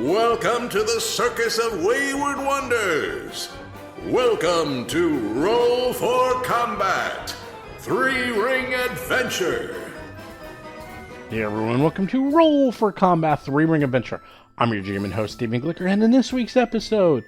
Welcome to the Circus of Wayward Wonders. Welcome to Roll for Combat, Three-Ring Adventure. Hey everyone, welcome to Roll for Combat, Three-Ring Adventure. I'm your GM and host, Stephen Glicker, and in this week's episode,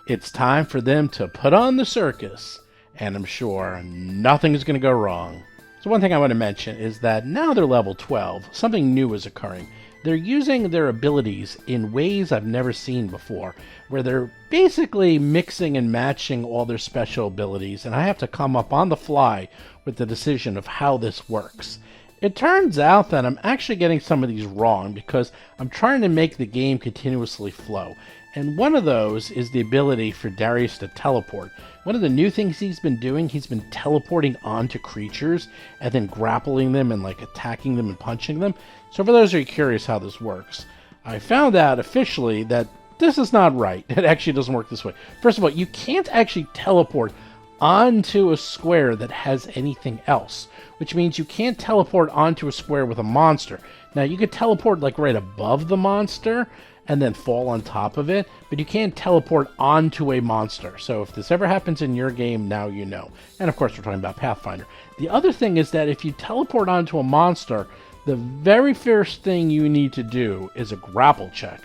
it's time for them to put on the circus, and I'm sure nothing is going to go wrong. So one thing I want to mention is that now they're level 12, something new is occurring. They're using their abilities in ways I've never seen before, where they're basically mixing and matching all their special abilities, and I have to come up on the fly with the decision of how this works. It turns out that I'm actually getting some of these wrong because I'm trying to make the game continuously flow. And one of those is the ability for Darius to teleport. One of the new things he's been doing, he's been teleporting onto creatures and then grappling them and attacking them and punching them. So for those who are curious how this works, I found out officially that this is not right. It actually doesn't work this way. First of all, you can't actually teleport onto a square that has anything else, which means you can't teleport onto a square with a monster. Now, you could teleport right above the monster and then fall on top of it, but you can't teleport onto a monster. So if this ever happens in your game, now you know. And of course, we're talking about Pathfinder. The other thing is that if you teleport onto a monster, the very first thing you need to do is a grapple check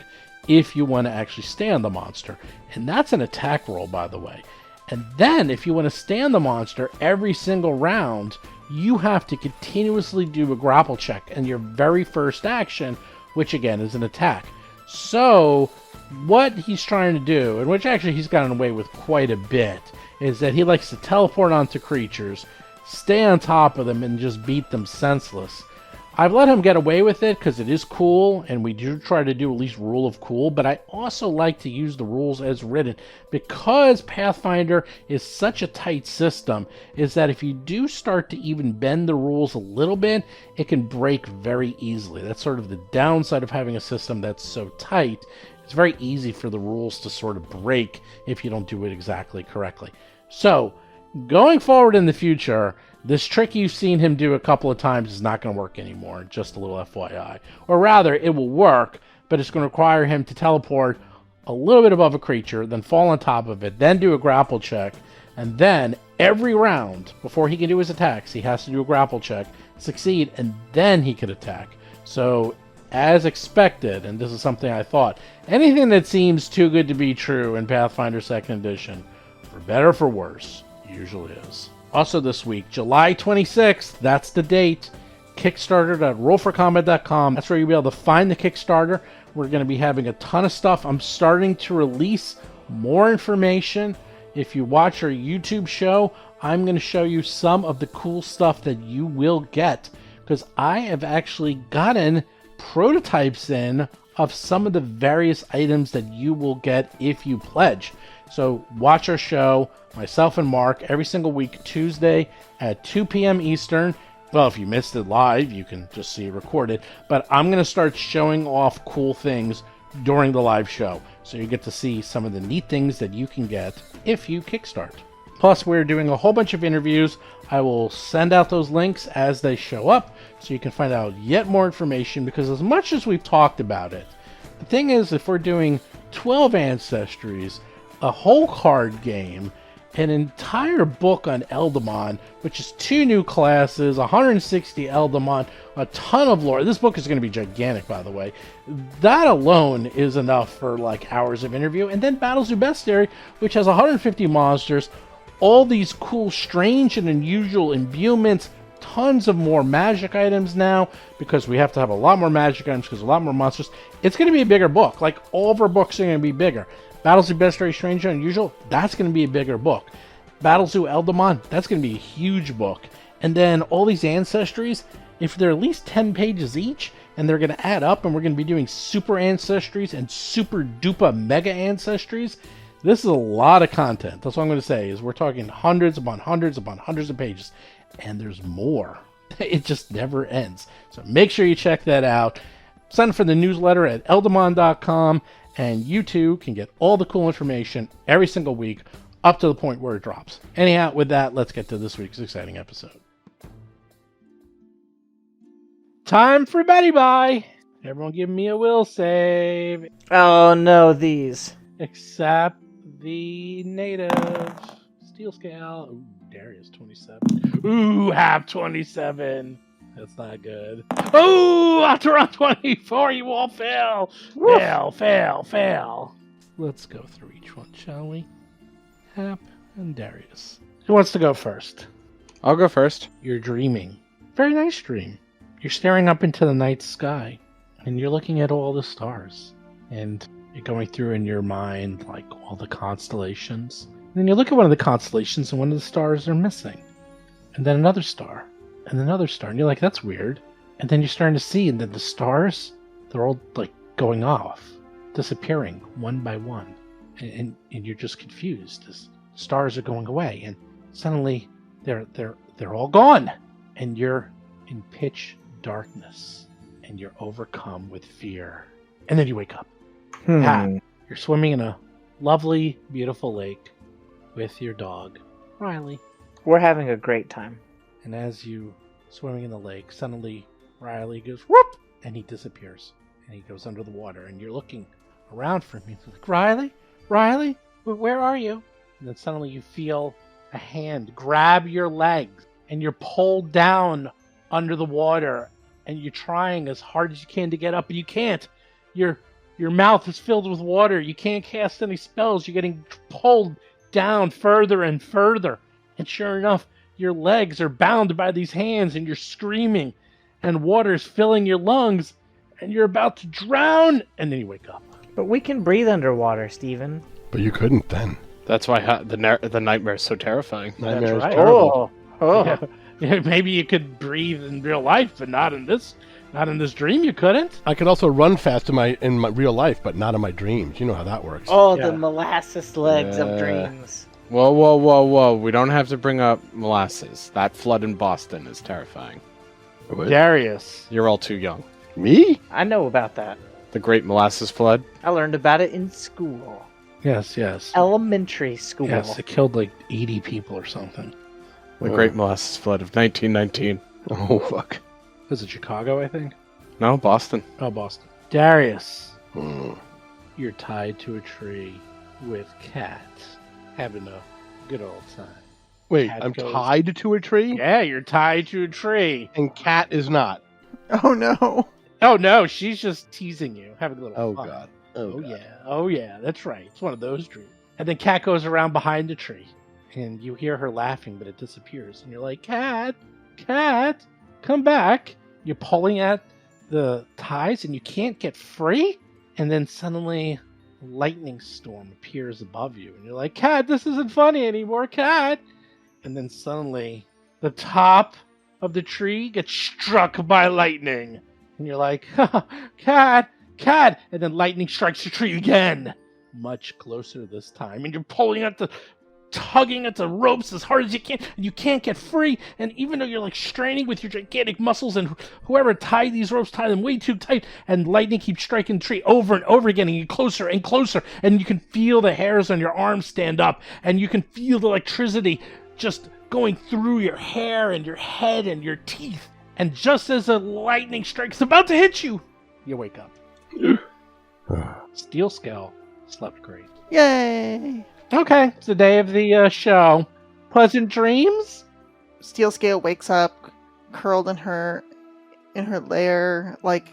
if you want to actually stay on the monster. And that's an attack roll, by the way. And then if you want to stay on the monster every single round, you have to continuously do a grapple check and your very first action, which again is an attack. So what he's trying to do, and which actually he's gotten away with quite a bit, is that he likes to teleport onto creatures, stay on top of them, and just beat them senseless. I've let him get away with it because it is cool, and we do try to do at least rule of cool, but I also like to use the rules as written because Pathfinder is such a tight system, is that if you do start to even bend the rules a little bit, it can break very easily. That's sort of the downside of having a system that's so tight. It's very easy for the rules to sort of break if you don't do it exactly correctly. So, going forward in the future, this trick you've seen him do a couple of times is not going to work anymore, just a little FYI. Or rather, it will work, but it's going to require him to teleport a little bit above a creature, then fall on top of it, then do a grapple check, and then every round, before he can do his attacks, he has to do a grapple check, succeed, and then he can attack. So, as expected, and this is something I thought, anything that seems too good to be true in Pathfinder 2nd Edition, for better or for worse, usually is. Also this week, July 26th, that's the date, Kickstarter.rollforcombat.com. That's where you'll be able to find the Kickstarter. We're going to be having a ton of stuff. I'm starting to release more information. If you watch our YouTube show, I'm going to show you some of the cool stuff that you will get, because I have actually gotten prototypes in of some of the various items that you will get if you pledge. So watch our show, myself and Mark, every single week, Tuesday at 2 p.m. Eastern. Well, if you missed it live, you can just see it recorded. But I'm going to start showing off cool things during the live show. So you get to see some of the neat things that you can get if you kickstart. Plus, we're doing a whole bunch of interviews. I will send out those links as they show up so you can find out yet more information, because as much as we've talked about it, the thing is, if we're doing 12 ancestries, a whole card game, an entire book on Eldamon, which is 2 new classes, 160 Eldamon, a ton of lore. This book is going to be gigantic, by the way. That alone is enough for hours of interview. And then Battles of Bestiary, which has 150 monsters, all these cool, strange, and unusual imbuements, tons of more magic items now, because we have to have a lot more magic items because a lot more monsters. It's going to be a bigger book. All of our books are going to be bigger. Battles of Bestiary, Strange and Unusual, that's going to be a bigger book. Battles of Eldamon, that's going to be a huge book. And then all these ancestries, if they're at least 10 pages each, and they're going to add up, and we're going to be doing super ancestries and super duper mega ancestries, this is a lot of content. That's what I'm going to say, is we're talking hundreds upon hundreds upon hundreds of pages. And there's more. It just never ends. So make sure you check that out. Sign up for the newsletter at eldamon.com. And you too can get all the cool information every single week up to the point where it drops. Anyhow, with that, let's get to this week's exciting episode. Time for Betty Bye! Everyone give me a will save. Oh no, these. Except the native. Steel scale. Ooh, Darius 27. Ooh, half 27. That's not good. Ooh, after round 24, you all fail. Woof. Fail. Let's go through each one, shall we? Hap and Darius. Who wants to go first? I'll go first. You're dreaming. Very nice dream. You're staring up into the night sky, and you're looking at all the stars. And you're going through in your mind, like, all the constellations. And then you look at one of the constellations, and one of the stars are missing. And then another star. And another star. And you're like, that's weird. And then you're starting to see that the stars, they're all, like, going off. Disappearing, one by one. And you're just confused. The stars are going away. And suddenly, they're all gone. And you're in pitch darkness. And you're overcome with fear. And then you wake up. You're swimming in a lovely, beautiful lake with your dog, Riley. We're having a great time. And as you swimming in the lake, suddenly Riley goes whoop, and he disappears. And he goes under the water, and you're looking around for him. He's like, Riley, where are you? And then suddenly you feel a hand grab your legs, and you're pulled down under the water, and you're trying as hard as you can to get up, and you can't. Your mouth is filled with water. You can't cast any spells. You're getting pulled down further and further. And sure enough, your legs are bound by these hands, and you're screaming, and water's filling your lungs, and you're about to drown, and then you wake up. But we can breathe underwater, Steven. But you couldn't then. That's why the nightmare is so terrifying. Nightmare is right. terrible. Yeah, maybe you could breathe in real life, but not in this dream. You couldn't. I could also run fast in my real life, but not in my dreams. You know how that works. Oh, Yeah. the molasses legs of dreams. Whoa. We don't have to bring up molasses. That flood in Boston is terrifying. What? Darius. You're all too young. Me? I know about that. The Great Molasses Flood? I learned about it in school. Yes. Elementary school. Yes, it killed like 80 people or something. The Great Molasses Flood of 1919. Oh, fuck. Was it Chicago, I think? No, Boston. Oh, Boston. Darius, Hmm. you're tied to a tree with Cat, having a good old time. Wait, Cat I'm goes- tied to a tree? Yeah, you're tied to a tree. And Cat is not. Oh no. Oh, no, she's just teasing you, having a little Oh, fun. God. Oh, God. yeah. Oh, yeah, that's right. It's one of those dreams. And then Cat goes around behind the tree, and you hear her laughing, but it disappears. And you're like, Cat, come back. You're pulling at the ties, and you can't get free. And then suddenly, a lightning storm appears above you. And you're like, Cat, this isn't funny anymore, Cat. And then suddenly, the top of the tree gets struck by lightning. And you're like, Cat. And then lightning strikes the tree again. Much closer this time. And you're tugging at the ropes as hard as you can. And you can't get free. And even though you're like straining with your gigantic muscles, and whoever tied these ropes tied them way too tight. And lightning keeps striking the tree over and over again. And you get closer and closer. And you can feel the hairs on your arms stand up. And you can feel the electricity just going through your hair and your head and your teeth. And just as the lightning strike's about to hit you, you wake up. Steel Scale slept great. Yay! Okay, it's the day of the show. Pleasant dreams? Steel Scale wakes up, curled in her lair, like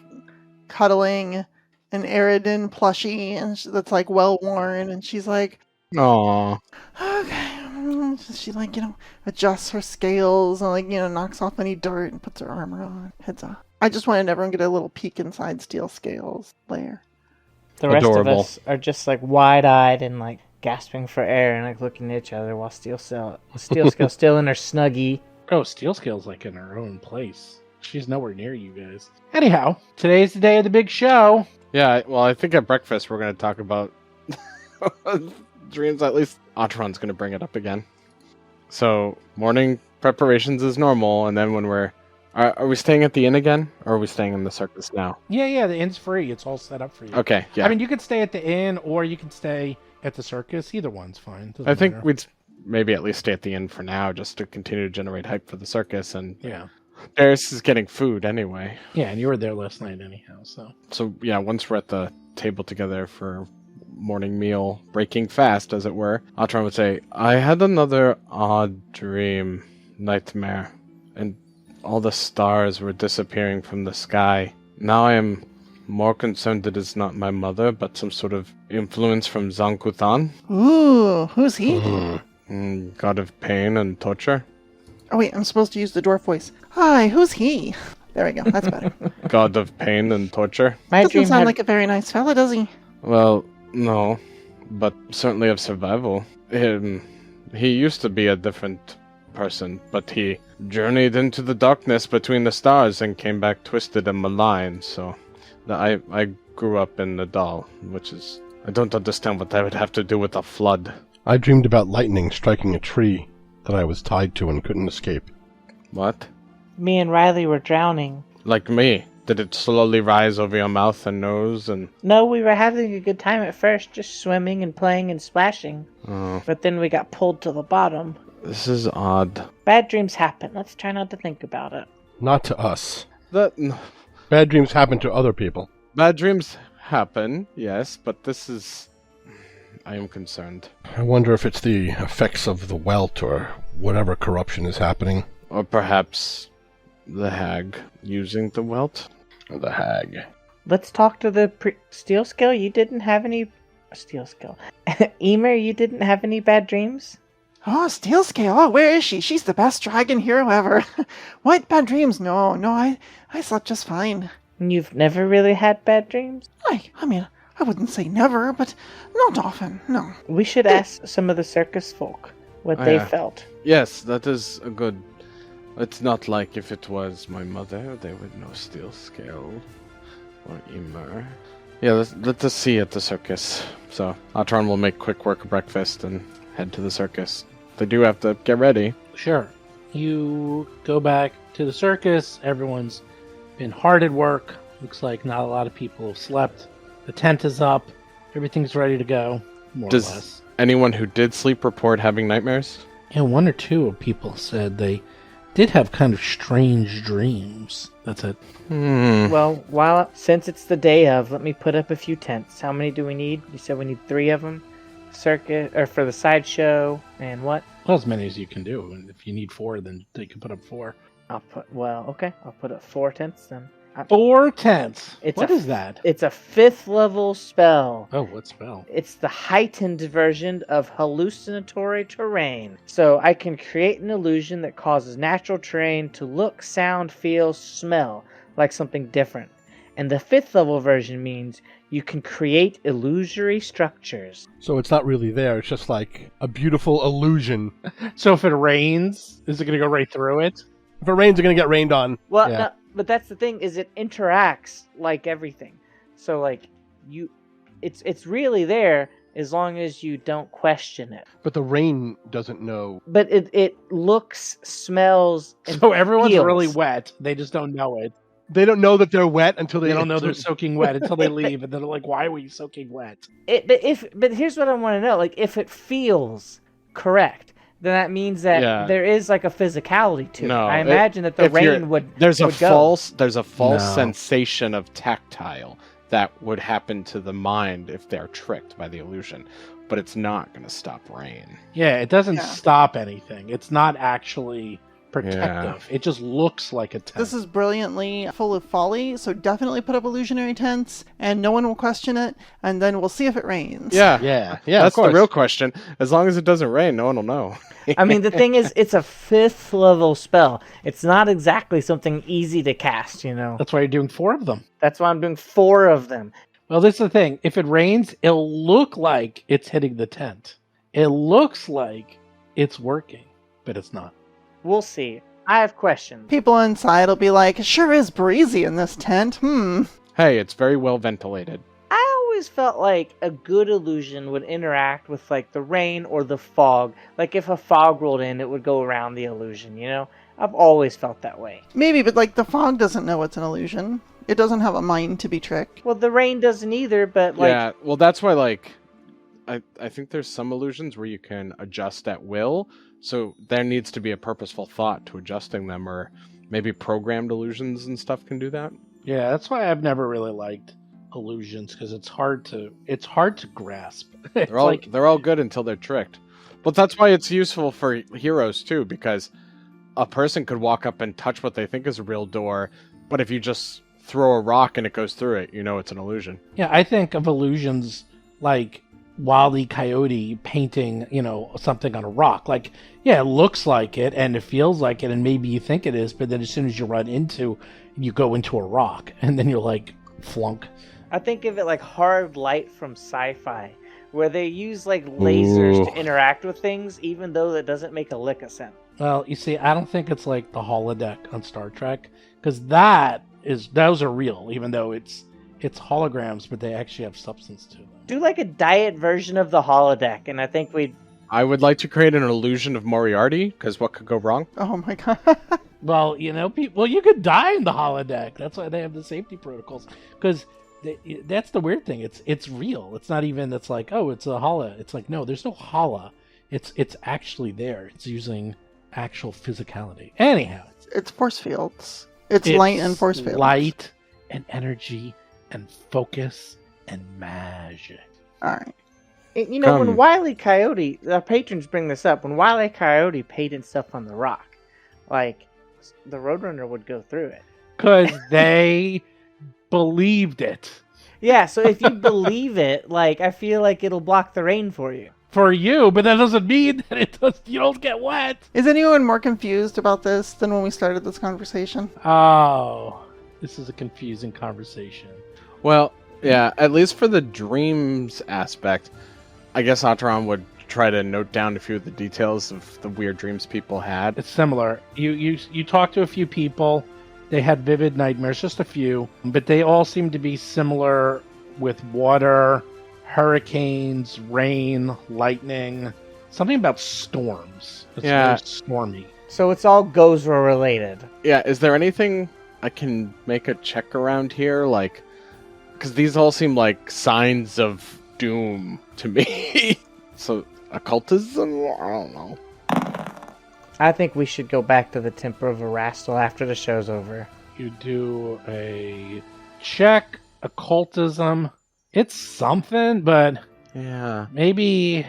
cuddling an Eridan plushie, and that's like well worn, and she's like, Aww. okay. She like adjusts her scales and knocks off any dirt and puts her armor on. Heads off. I just wanted everyone to get a little peek inside Steel Scale's lair. The rest Adorable. of us are just like wide-eyed and like gasping for air and like looking at each other while Steel Scale's still in her snuggie. Oh, Steel Scale's like in her own place. She's nowhere near you guys. Anyhow, today's the day of the big show. Yeah, well, I think at breakfast we're going to talk about dreams. At least Atron's going to bring it up again. So, morning preparations is normal, and then when are we staying at the inn again, or are we staying in the circus now? Yeah, the inn's free. It's all set up for you. Okay, yeah. I mean, you could stay at the inn, or you can stay at the circus. Either one's fine. Doesn't I think matter. we'd maybe at least stay at the inn for now, just to continue to generate hype for the circus, and Yeah. Darius is getting food anyway. Yeah, and you were there last night anyhow, so. So yeah, once we're at the table together for morning meal, breaking fast, as it were, Atron would say, I had another odd dream, nightmare, and all the stars were disappearing from the sky. Now I am more concerned that it's not my mother, but some sort of influence from Zankuthan, Ooh, who's he? god of pain and torture. Oh wait, I'm supposed to use the dwarf voice. Hi, who's he? There we go. That's better. God of pain and torture? My Doesn't dream sound had like a very nice fella, does he? Well, no, but certainly of survival. He used to be a different person, but he journeyed into the darkness between the stars and came back twisted and malign, so I grew up in the Dal, which is... I don't understand what that would have to do with a flood. I dreamed about lightning striking a tree that I was tied to and couldn't escape. What? me and Riley were drowning. Like me? Did it slowly rise over your mouth and nose and... No, we were having a good time at first, just swimming and playing and splashing. Oh, But then we got pulled to the bottom. this is odd. Bad dreams happen. Let's try not to think about it. Not to us. That... Bad dreams happen to other people. Bad dreams happen, yes, but this is... I am concerned. I wonder if it's the effects of the welt or whatever corruption is happening. Or perhaps the hag using the welt? The hag. Let's talk to the Steel Scale. You didn't have any... Steel Scale. Emer, you didn't have any bad dreams? Oh, Steel Scale. Oh, where is she? She's the best dragon hero ever. What? Bad dreams? No, I slept just fine. You've never really had bad dreams? I mean, I wouldn't say never, but not often, no. We should ask some of the circus folk what Oh, they yeah. felt. Yes, that is a good... It's not like if it was my mother, they would know Steel Scale or Emer. Yeah, let us see at the circus. So, Atron will make quick work of breakfast and head to the circus. They do have to get ready. Sure. You go back to the circus. Everyone's been hard at work. Looks like not a lot of people have slept. The tent is up. Everything's ready to go, more or Does less. anyone who did sleep report having nightmares? And one or two of people said they did have kind of strange dreams. That's it. Well, since it's the day of, let me put up a few tents. How many do we need? You said we need 3 of them. Circus, or for the sideshow, and what? Well, as many as you can do. And if you need 4, then they can put up 4. I'll put up 4 tents then. 4 tents. It's What a- is that? It's a 5th level spell. Oh, what spell? It's the heightened version of hallucinatory terrain. So I can create an illusion that causes natural terrain to look, sound, feel, smell like something different. And the 5th level version means you can create illusory structures. So it's not really there, it's just like a beautiful illusion. So if it rains, is it going to go right through it? If it rains, you're going to get rained on. Well, Yeah. no, but that's the thing, is it interacts like everything. So like it's really there as long as you don't question it. But the rain doesn't know. But it looks, smells, and So everyone's feels. really wet. They just don't know it. They don't know that they're wet until They don't know they're soaking wet until they leave. And then they're like, why were you soaking wet? But here's what I want to know: like, if it feels correct, then that means that Yeah. there is like a physicality to No, it. I imagine that the if you're- rain would. There's a would go. false No. sensation of tactile that would happen to the mind if they're tricked by the illusion, but it's not going to stop rain. Yeah, it doesn't Yeah. stop anything. It's not actually protective. It just looks like a tent. This is brilliantly full of folly, so definitely put up illusionary tents, and no one will question it, and then we'll see if it rains. Yeah, Yeah, of that's the course. real question. As long as it doesn't rain, no one will know. I mean, the thing is, it's a 5th level spell. It's not exactly something easy to cast. You know, That's why you're doing 4 of them. that's why I'm doing 4 of them. Well, this is the thing. If it rains, it'll look like it's hitting the tent. It looks like it's working, but it's not. We'll see. I have questions. People inside will be like, sure is breezy in this tent. Hey, it's very well ventilated. I always felt like a good illusion would interact with like the rain or the fog. Like if a fog rolled in, it would go around the illusion, you know? I've always felt that way. Maybe, but like the fog doesn't know it's an illusion. It doesn't have a mind to be tricked. Well, the rain doesn't either, but like Yeah, well, that's why, like, I think there's some illusions where you can adjust at will, so there needs to be a purposeful thought to adjusting them, or Maybe programmed illusions and stuff can do that. Yeah, that's why I've never really liked illusions, because it's hard to grasp. They're all good until they're tricked. But that's why it's useful for heroes too, because a person could walk up and touch what they think is a real door, but if you just throw a rock and it goes through it, you know it's an illusion. Yeah, I think of illusions like Wile E. Coyote painting, something on a rock. Like, yeah, it looks like it and it feels like it and maybe you think it is, but then as soon as you go into a rock and then you're like, flunk. I think of it like hard light from sci-fi, where they use like lasers to interact with things, even though that doesn't make a lick of sense. Well, you see, I don't think it's like the holodeck on Star Trek, because those are real, even though it's holograms, but they actually have substance to them. Do like a diet version of the holodeck, and I would like to create an illusion of Moriarty, because what could go wrong? Oh my god. Well, you could die in the holodeck. That's why they have the safety protocols, because that's the weird thing. It's real. It's not even. It's like, oh, it's a hola. It's like, no, there's no hola. It's actually there. It's using actual physicality. Anyhow, it's force fields. It's light and force fields. Light and energy and focus and magic. All right. When Wile E. Coyote, our patrons bring this up, when Wile E. Coyote painted stuff on the rock, like, the Roadrunner would go through it. Because they believed it. Yeah, so if you believe it, like, I feel like it'll block the rain for you. For you, but that doesn't mean that you don't get wet. Is anyone more confused about this than when we started this conversation? Oh, this is a confusing conversation. Well, yeah, at least for the dreams aspect, I guess Atron would try to note down a few of the details of the weird dreams people had. It's similar. You talk to a few people. They had vivid nightmares, just a few, but they all seem to be similar with water, hurricanes, rain, lightning, something about storms. It's very stormy. So it's all Gozra related. Yeah, is there anything I can make a check around here? Like, because these all seem like signs of doom to me. So, occultism? I don't know. I think we should go back to the Temple of Erastil after the show's over. You do a check, occultism. It's something, but yeah, maybe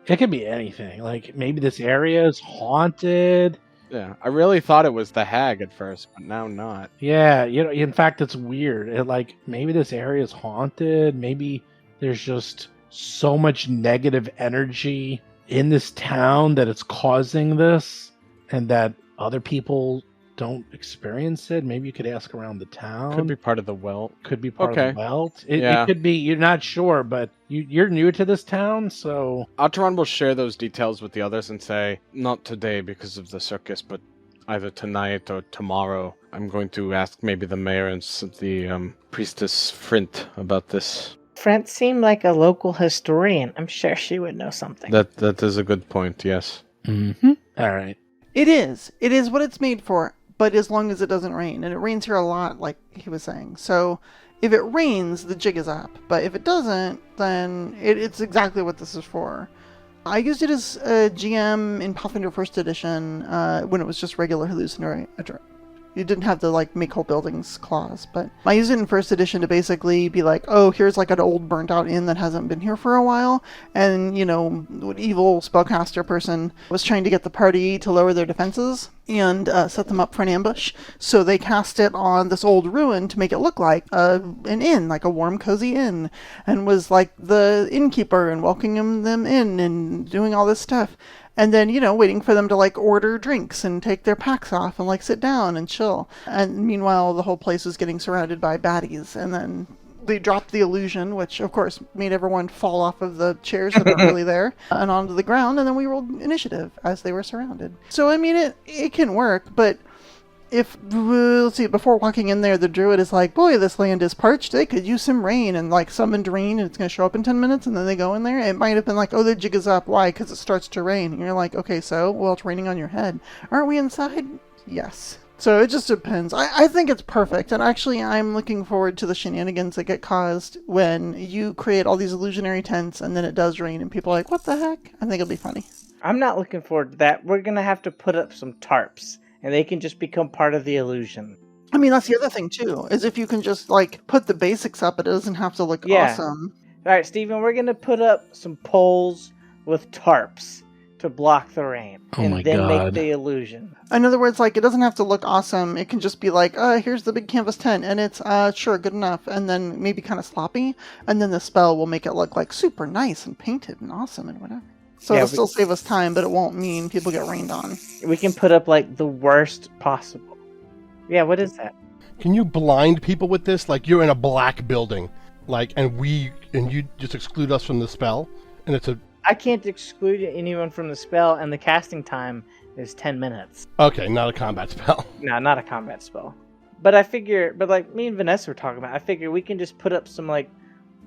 it could be anything. Like, maybe this area is haunted. Yeah, I really thought it was the hag at first, but now not. Yeah, in fact, it's weird. Maybe this area is haunted. Maybe there's just so much negative energy in this town that it's causing this, and that other people don't experience it. Maybe you could ask around the town. Could be part of the welt. Could be part of the welt. It could be, you're not sure, but you're new to this town, so... Alteron will share those details with the others and say, not today because of the circus, but either tonight or tomorrow. I'm going to ask maybe the mayor and the priestess Frint about this. Frint seemed like a local historian. I'm sure she would know something. That is a good point, yes. Mm-hmm. All right. It is. It is what it's made for, but as long as it doesn't rain. And it rains here a lot, like he was saying. So if it rains, the jig is up. But if it doesn't, then it's exactly what this is for. I used it as a GM in Pathfinder First Edition when it was just regular hallucinatory. You didn't have the, make whole buildings clause, but I used it in First Edition to basically be like, oh, here's an old burnt out inn that hasn't been here for a while, and, an evil spellcaster person was trying to get the party to lower their defenses and set them up for an ambush, so they cast it on this old ruin to make it look like an inn, like a warm, cozy inn, and was like the innkeeper and welcoming them in and doing all this stuff. And then, waiting for them to, order drinks and take their packs off and, sit down and chill. And meanwhile, the whole place was getting surrounded by baddies. And then they dropped the illusion, which, of course, made everyone fall off of the chairs that aren't really there and onto the ground. And then we rolled initiative as they were surrounded. So, I mean, it can work, but... let's see, before walking in there, the druid is like, boy, this land is parched. They could use some rain, and summon rain, and it's going to show up in 10 minutes, and then they go in there. It might have been like, oh, the jig is up. Why? Because it starts to rain. And you're like, okay, so, well, it's raining on your head. Aren't we inside? Yes. So it just depends. I think it's perfect, and actually I'm looking forward to the shenanigans that get caused when you create all these illusionary tents, and then it does rain, and people are like, what the heck? I think it'll be funny. I'm not looking forward to that. We're going to have to put up some tarps. and they can just become part of the illusion. I mean, that's the other thing too, is if you can just like put the basics up, it doesn't have to look Yeah. awesome. All right, Steven, we're going to put up some poles with tarps to block the rain, Oh and my then make God. the illusion. In other words, like, it doesn't have to look awesome. It can just be like, here's the big canvas tent, and it's, sure, good enough, and then maybe kind of sloppy, and then the spell will make it look, like, super nice and painted and awesome and whatever. So Yeah, it'll still save us time, but it won't mean people get rained on. We can put up, like, the worst possible. Yeah, what is that? Can you blind people with this? Like, you're in a black building, like, and you just exclude us from the spell, and it's a... I can't exclude anyone from the spell, and the casting time is 10 minutes. Okay, not a combat spell. No, not a combat spell. But I figure, like me and Vanessa were talking about, I figure we can just put up some, like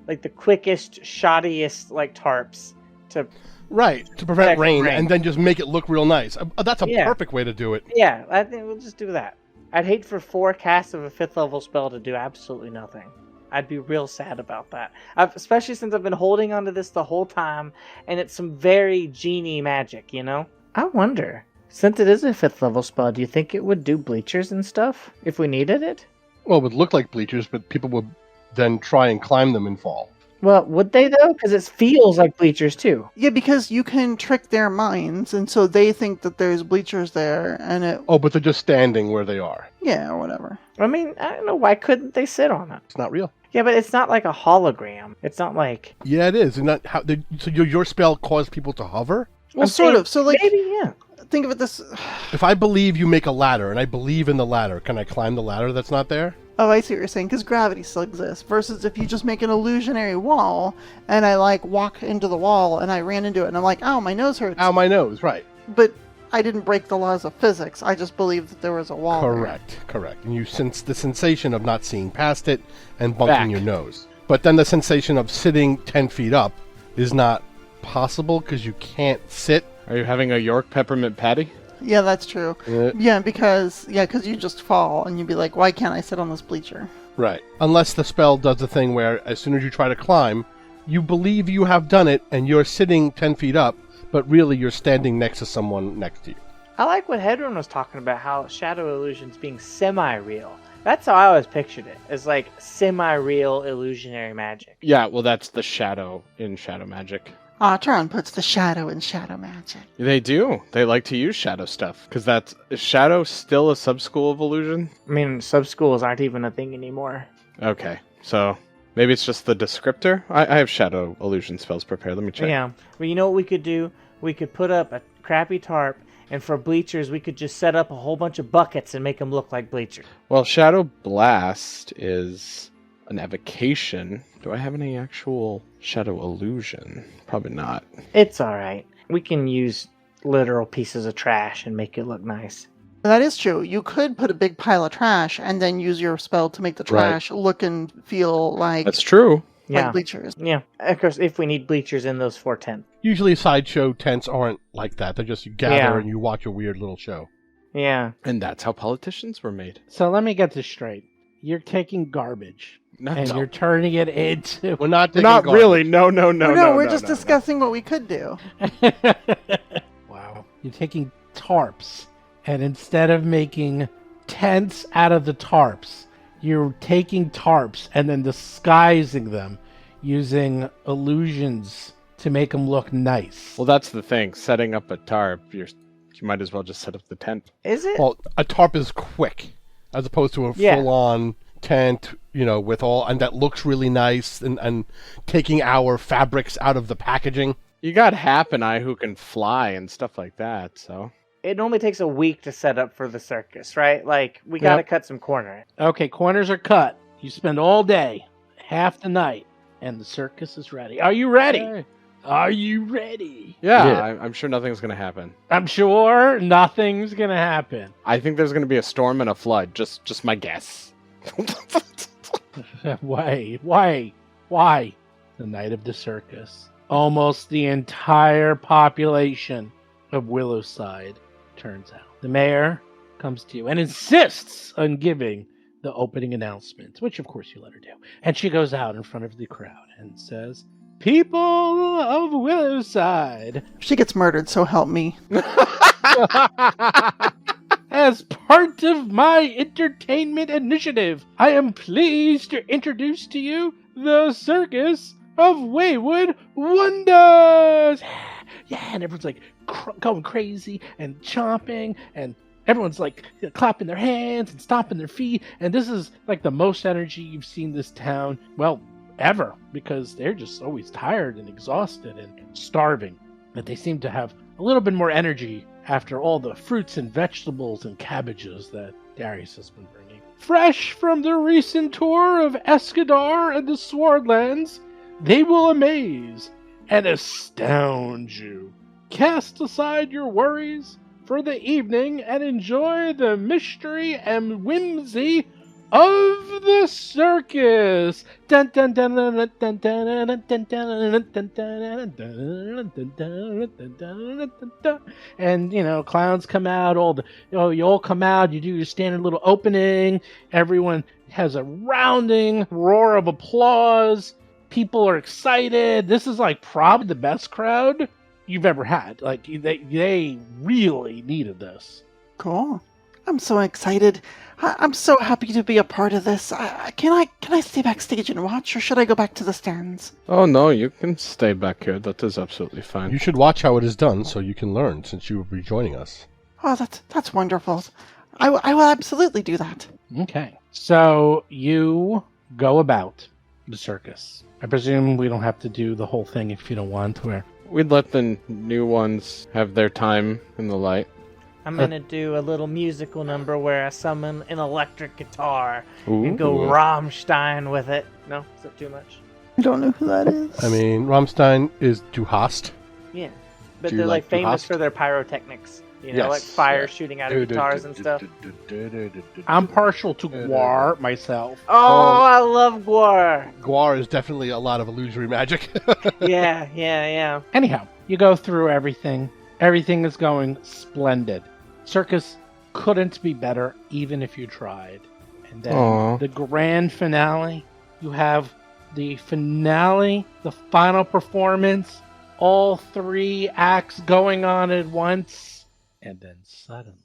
the quickest, shoddiest, like, tarps to... Right, to prevent rain, and then just make it look real nice. That's a Yeah. perfect way to do it. Yeah, I think we'll just do that. I'd hate for 4 casts of a 5th level spell to do absolutely nothing. I'd be real sad about that. Especially since I've been holding onto this the whole time, and it's some very genie magic, you know? I wonder, since it is a 5th level spell, do you think it would do bleachers and stuff if we needed it? Well, it would look like bleachers, but people would then try and climb them and fall. Well, would they though? Because it feels like bleachers too. Yeah, because you can trick their minds, and so they think that there's bleachers there, and it... Oh, but they're just standing where they are. Yeah, or whatever. I mean, I don't know, why couldn't they sit on it? It's not real. Yeah, but it's not like a hologram. It's not like... Yeah, it is. And that how so your spell caused people to hover? Well, I'm sort saying of. So, like, maybe, yeah. think of it this... If I believe you make a ladder, and I believe in the ladder, can I climb the ladder that's not there? Oh, I see what you're saying, because gravity still exists. Versus if you just make an illusionary wall, and I, like, walk into the wall, and I ran into it, and I'm like, ow, my nose hurts. Ow, my nose, right. But I didn't break the laws of physics. I just believed that there was a wall there. Correct. And you sense the sensation of not seeing past it and bunking Back. your nose. But then the sensation of sitting 10 feet up is not possible because you can't sit. Are you having a York peppermint patty? Yeah, that's true. Uh, Yeah, because you just fall, and you'd be like, why can't I sit on this bleacher? Right. Unless the spell does the thing where as soon as you try to climb, you believe you have done it and you're sitting 10 feet up, but really you're standing next to someone next to you. I like what Hedron was talking about, how shadow illusions being semi-real. That's how I always pictured it, as like semi-real illusionary magic. Yeah, well, that's the shadow in shadow magic. Tron puts the shadow in shadow magic. They do. They like to use shadow stuff. Because is shadow still a sub-school of illusion? I mean, sub-schools aren't even a thing anymore. Okay, so maybe it's just the descriptor? I have shadow illusion spells prepared. Let me check. Yeah. Well, you know what we could do? We could put up a crappy tarp, and for bleachers, we could just set up a whole bunch of buckets and make them look like bleachers. Well, Shadow Blast is an evocation. Do I have any actual shadow illusion? Probably not. It's alright. We can use literal pieces of trash and make it look nice. That is true. You could put a big pile of trash and then use your spell to make the trash look and feel like, That's true. Yeah. bleachers. Yeah. Of course, if we need bleachers in those 4 tents. Usually sideshow tents aren't like that. They're just you gather Yeah. and you watch a weird little show. Yeah. And that's how politicians were made. So let me get this straight. You're taking garbage and you're turning it into... We're not taking Not garbage. really. No, we're just discussing what we could do. Wow. You're taking tarps, and instead of making tents out of the tarps, you're taking tarps and then disguising them using illusions to make them look nice. Well, that's the thing. Setting up a tarp, you might as well just set up the tent. Is it? Well, a tarp is quick, as opposed to a Yeah. full-on tent, with all, and that looks really nice, and taking our fabrics out of the packaging. You got Hap and I who can fly and stuff like that, so... It normally takes a week to set up for the circus, right? Like, we gotta cut some corners. Okay, corners are cut. You spend all day, half the night, and the circus is ready. Are you ready? Hey. Are you ready? Yeah, I'm sure nothing's going to happen. I'm sure nothing's gonna happen. I think there's going to be a storm and a flood. Just my guess. Why? The night of the circus. Almost the entire population of Willowside turns out. The mayor comes to you and insists on giving the opening announcement, which of course you let her do. And she goes out in front of the crowd and says, "People of Willowside." She gets murdered, so help me. as part of my entertainment initiative, I am pleased to introduce to you the Circus of Wayward Wonders. Yeah, and everyone's like going crazy and chomping, and everyone's like clapping their hands and stomping their feet. And this is like the most energy you've seen this town, well, ever, because they're just always tired and exhausted and starving. But they seem to have a little bit more energy after all the fruits and vegetables and cabbages that Darius has been bringing. Fresh from the recent tour of Escadar and the Swordlands, they will amaze and astound you. Cast aside your worries for the evening and enjoy the mystery and whimsy of the circus. Dun, dun, dun, dun, dun, dun, dun, dun, dun, dun, dun, dun, dun. And clowns come out. You all come out. You do your standard little opening. Everyone has a rounding roar of applause. People are excited. This is like probably the best crowd you've ever had. Like they really needed this. Cool. I'm so excited. I'm so happy to be a part of this. Can I stay backstage and watch, or should I go back to the stands? Oh no, you can stay back here. That is absolutely fine. You should watch how it is done so you can learn, since you will be joining us. Oh, that's wonderful. I will absolutely do that. Okay. So you go about the circus. I presume we don't have to do the whole thing if you don't want to. We'd let the new ones have their time in the light. I'm gonna do a little musical number where I summon an electric guitar Ooh. and go Rammstein with it. No, is that too much? I don't know who that is. I mean, Rammstein is Du Hast. Yeah, but Do you they're like like famous Hast? for their pyrotechnics. Yes. Like fire shooting out of guitars and stuff. I'm partial to Guar myself. Oh, I love Gwar. Guar is definitely a lot of illusory magic. Yeah. Anyhow, you go through everything. Everything is going splendid. Circus couldn't be better, even if you tried. And then Aww. the grand finale, you have the finale, the final performance, all 3 acts going on at once. And then suddenly,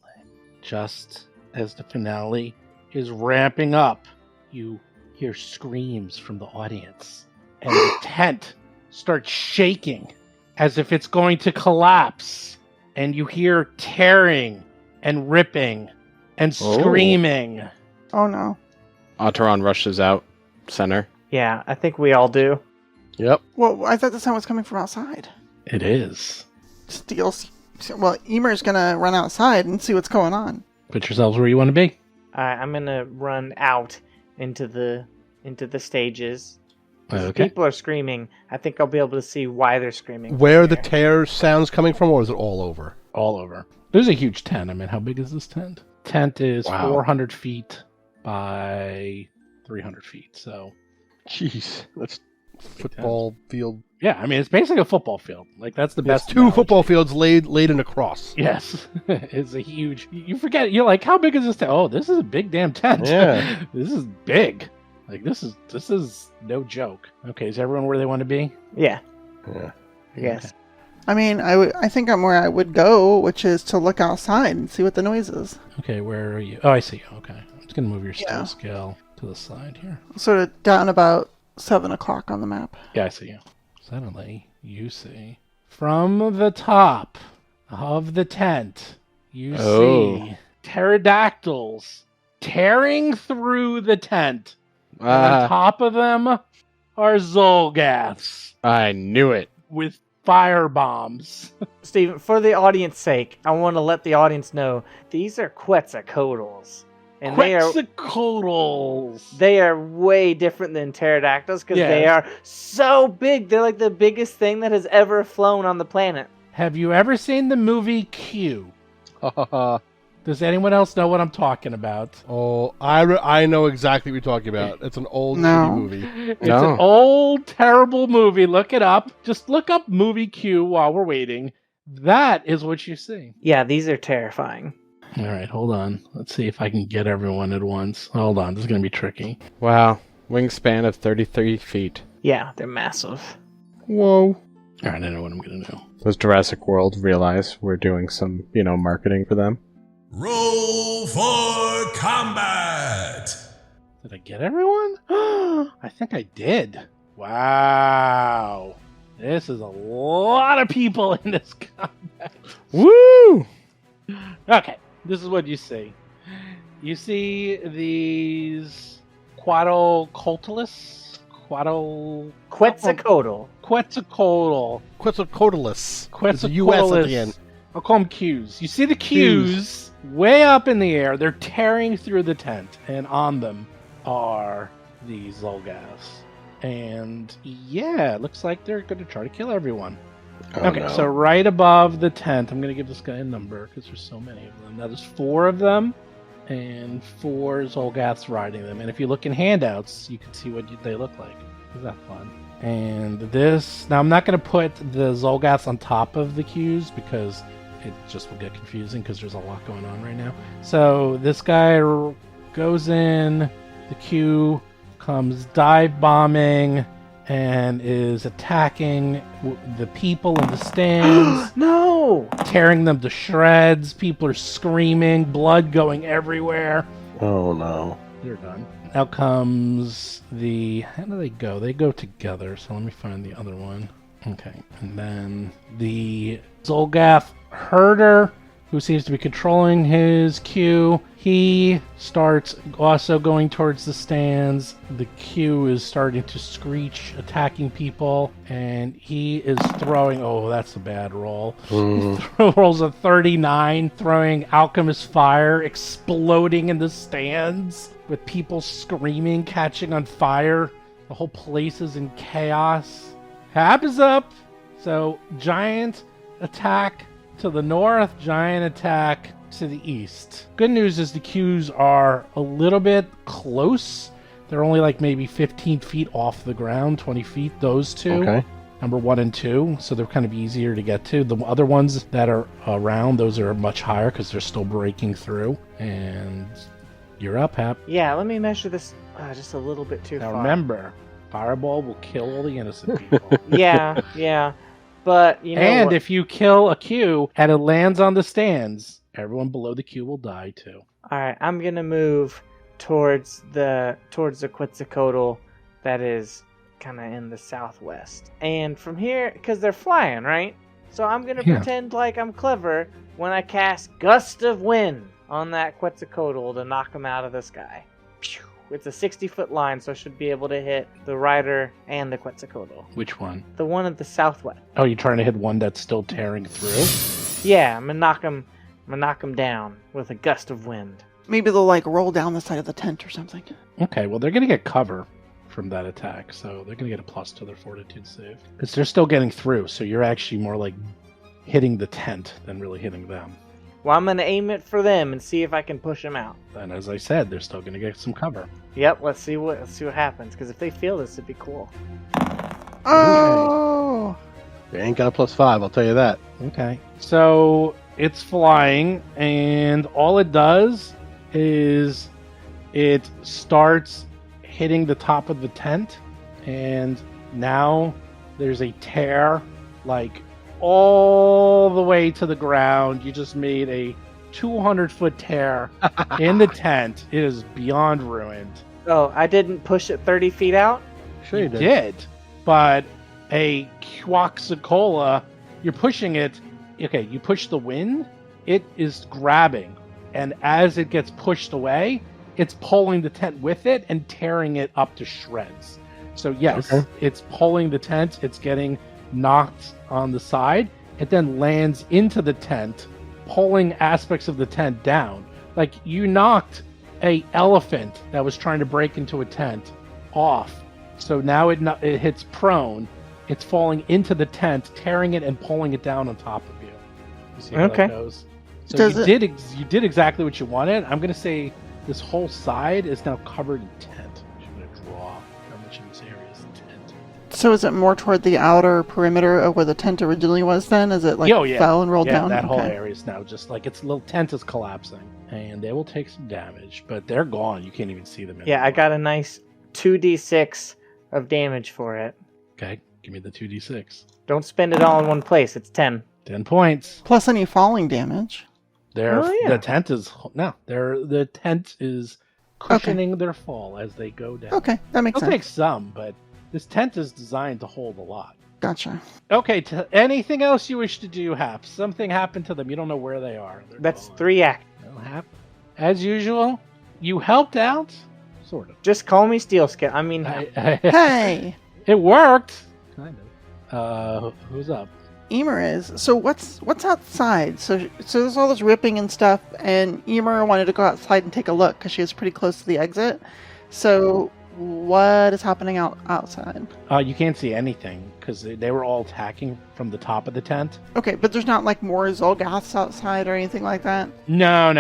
just as the finale is ramping up, you hear screams from the audience. And the tent starts shaking as if it's going to collapse. And you hear tearing and ripping and screaming. Oh no. Ataran rushes out center. Yeah, I think we all do. Yep. Well, I thought the sound was coming from outside. It is. Well, Emer's gonna run outside and see what's going on. Put yourselves where you want to be. I'm gonna run out into the stages. If Okay. people are screaming, I think I'll be able to see why they're screaming. Where are the tear sounds coming from, or is it all over? All over. There's a huge tent. I mean, how big is this tent? Tent is Wow. 400 feet by 300 feet. So, Jeez, that's football field. yeah, I mean, it's basically a football field. Like, that's the There's best. 2 analogy. football fields laid in a cross. Yes. It's a huge. You forget. You're like, how big is this tent? Oh, this is a big damn tent. Yeah. This is big. Like, this is no joke. Okay, is everyone where they want to be? Yeah. Yeah. Yes. I mean, I think I'm where I would go, which is to look outside and see what the noise is. Okay, where are you? Oh, I see you. Okay. I'm just going to move your Yeah. scale to the side here. Sort of down about 7 o'clock on the map. Yeah, I see you. Suddenly, you see from the top of the tent, you see pterodactyls tearing through the tent. And on top of them are Zolgaths I knew it. with fire bombs. Steven, for the audience's sake, I want to let the audience know these are Quetzalcoatl's. And Quetzalcoatl's. they are way different than pterodactyls because they Yes. are so big. They're like the biggest thing that has ever flown on the planet. Have you ever seen the movie Q? Does anyone else know what I'm talking about? Oh, I know exactly what you're talking about. It's an old No. shitty movie. It's No. an old, terrible movie. Look it up. Just look up movie Q while we're waiting. That is what you see. Yeah, these are terrifying. All right, hold on. Let's see if I can get everyone at once. Hold on, this is going to be tricky. Wow. Wingspan of 33 feet. Yeah, they're massive. Whoa. All right, I know what I'm going to do. Does Jurassic World realize we're doing some, marketing for them? Roll for combat! Did I get everyone? I think I did. Wow. This is a lot of people in this combat. Woo! Okay, this is what you see. You see these Quetzalcoatlus? Quetzalcoatl. Quetzalcoatl. Quetzalcoatlus. There's a US at the end. I'll call them Qs. You see the Qs way up in the air. They're tearing through the tent, and on them are these Zolgaths. And yeah, it looks like they're going to try to kill everyone. Okay, so right above the tent, I'm going to give this guy a number because there's so many of them. Now there's 4 of them, and 4 Zolgaths riding them. And if you look in handouts, you can see what they look like. Is that fun? And this... Now, I'm not going to put the Zolgaths on top of the Qs because it just will get confusing because there's a lot going on right now. So this guy goes in, the Q comes dive bombing, and is attacking the people in the stands. No! Tearing them to shreds. People are screaming, blood going everywhere. Oh no. They're done. Now comes the... How do they go? They go together, so let me find the other one. Okay, and then the Zolgath herder, who seems to be controlling his Q, he starts also going towards the stands. The Q is starting to screech, attacking people, and he is throwing... Oh, that's a bad roll. He rolls a 39, throwing alchemist fire, exploding in the stands, with people screaming, catching on fire. The whole place is in chaos. Hab is up. So, giant attack to the north, giant attack to the east. Good news is the Qs are a little bit close. They're only like maybe 15 feet off the ground, 20 feet, those two. Okay. Number 1 and 2, so they're kind of easier to get to. The other ones that are around, those are much higher because they're still breaking through. And you're up, Hap. Yeah, let me measure this just a little bit too Now far. remember, Fireball will kill all the innocent people. Yeah. But, you know And what? if you kill a Q and it lands on the stands, everyone below the Q will die too. Alright, I'm gonna move towards the Quetzalcoatl that is kind of in the southwest. And from here, because they're flying, right? So I'm gonna pretend like I'm clever when I cast Gust of Wind on that Quetzalcoatl to knock him out of the sky. Phew. It's a 60-foot line, so I should be able to hit the rider and the Quetzalcoatl. Which one? The one at the southwest. Oh, you're trying to hit one that's still tearing through? Yeah, I'm gonna knock him down with a gust of wind. Maybe they'll like roll down the side of the tent or something. Okay, well they're going to get cover from that attack, so they're going to get a plus to their fortitude save. Because they're still getting through, so you're actually more like hitting the tent than really hitting them. Well, I'm gonna aim it for them and see if I can push them out. And as I said, they're still going to get some cover. Yep, let's see what happens. Because if they feel this, it'd be cool. Oh! They ain't got a +5, I'll tell you that. Okay. So it's flying, and all it does is it starts hitting the top of the tent, and now there's a tear like all the way to the ground. You just made a 200-foot tear in the tent. It is beyond ruined. Oh, I didn't push it 30 feet out? Sure You did, but a Quetzalcoatl, you're pushing it. Okay, you push the wind, it is grabbing, and as it gets pushed away, it's pulling the tent with it and tearing it up to shreds. So yes, It's pulling the tent, it's getting knocked on the side, it then lands into the tent, pulling aspects of the tent down. Like, you knocked a elephant that was trying to break into a tent off, so now it hits prone, it's falling into the tent, tearing it and pulling it down on top of you. You see how that goes? So you did exactly what you wanted. I'm going to say this whole side is now covered in tent. I'm going to draw how much of this area is in tent. So is it more toward the outer perimeter of where the tent originally was then? Is it like fell and rolled down? That whole area is now just like its little tent is collapsing. And they will take some damage, but they're gone. You can't even see them anymore. Yeah, I got a nice 2d6 of damage for it. Okay, give me the 2d6. Don't spend it all in one place. It's 10. 10 points. Plus any falling damage. yeah. The tent is cushioning their fall as they go down. Okay, that makes It'll sense. take some, but this tent is designed to hold a lot. Gotcha. Okay, anything else you wish to do, Haps? Something happened to them. You don't know where they are. That's 3 actions. As usual, you helped out, sort of. Just call me Steelskin. I mean, Hey, It worked. Kind of. Who's up? Emer is. So what's outside? So there's all this ripping and stuff, and Emer wanted to go outside and take a look because she was pretty close to the exit. So what is happening outside? You can't see anything because they were all attacking from the top of the tent. Okay, but there's not like more Zolgaths outside or anything like that? No.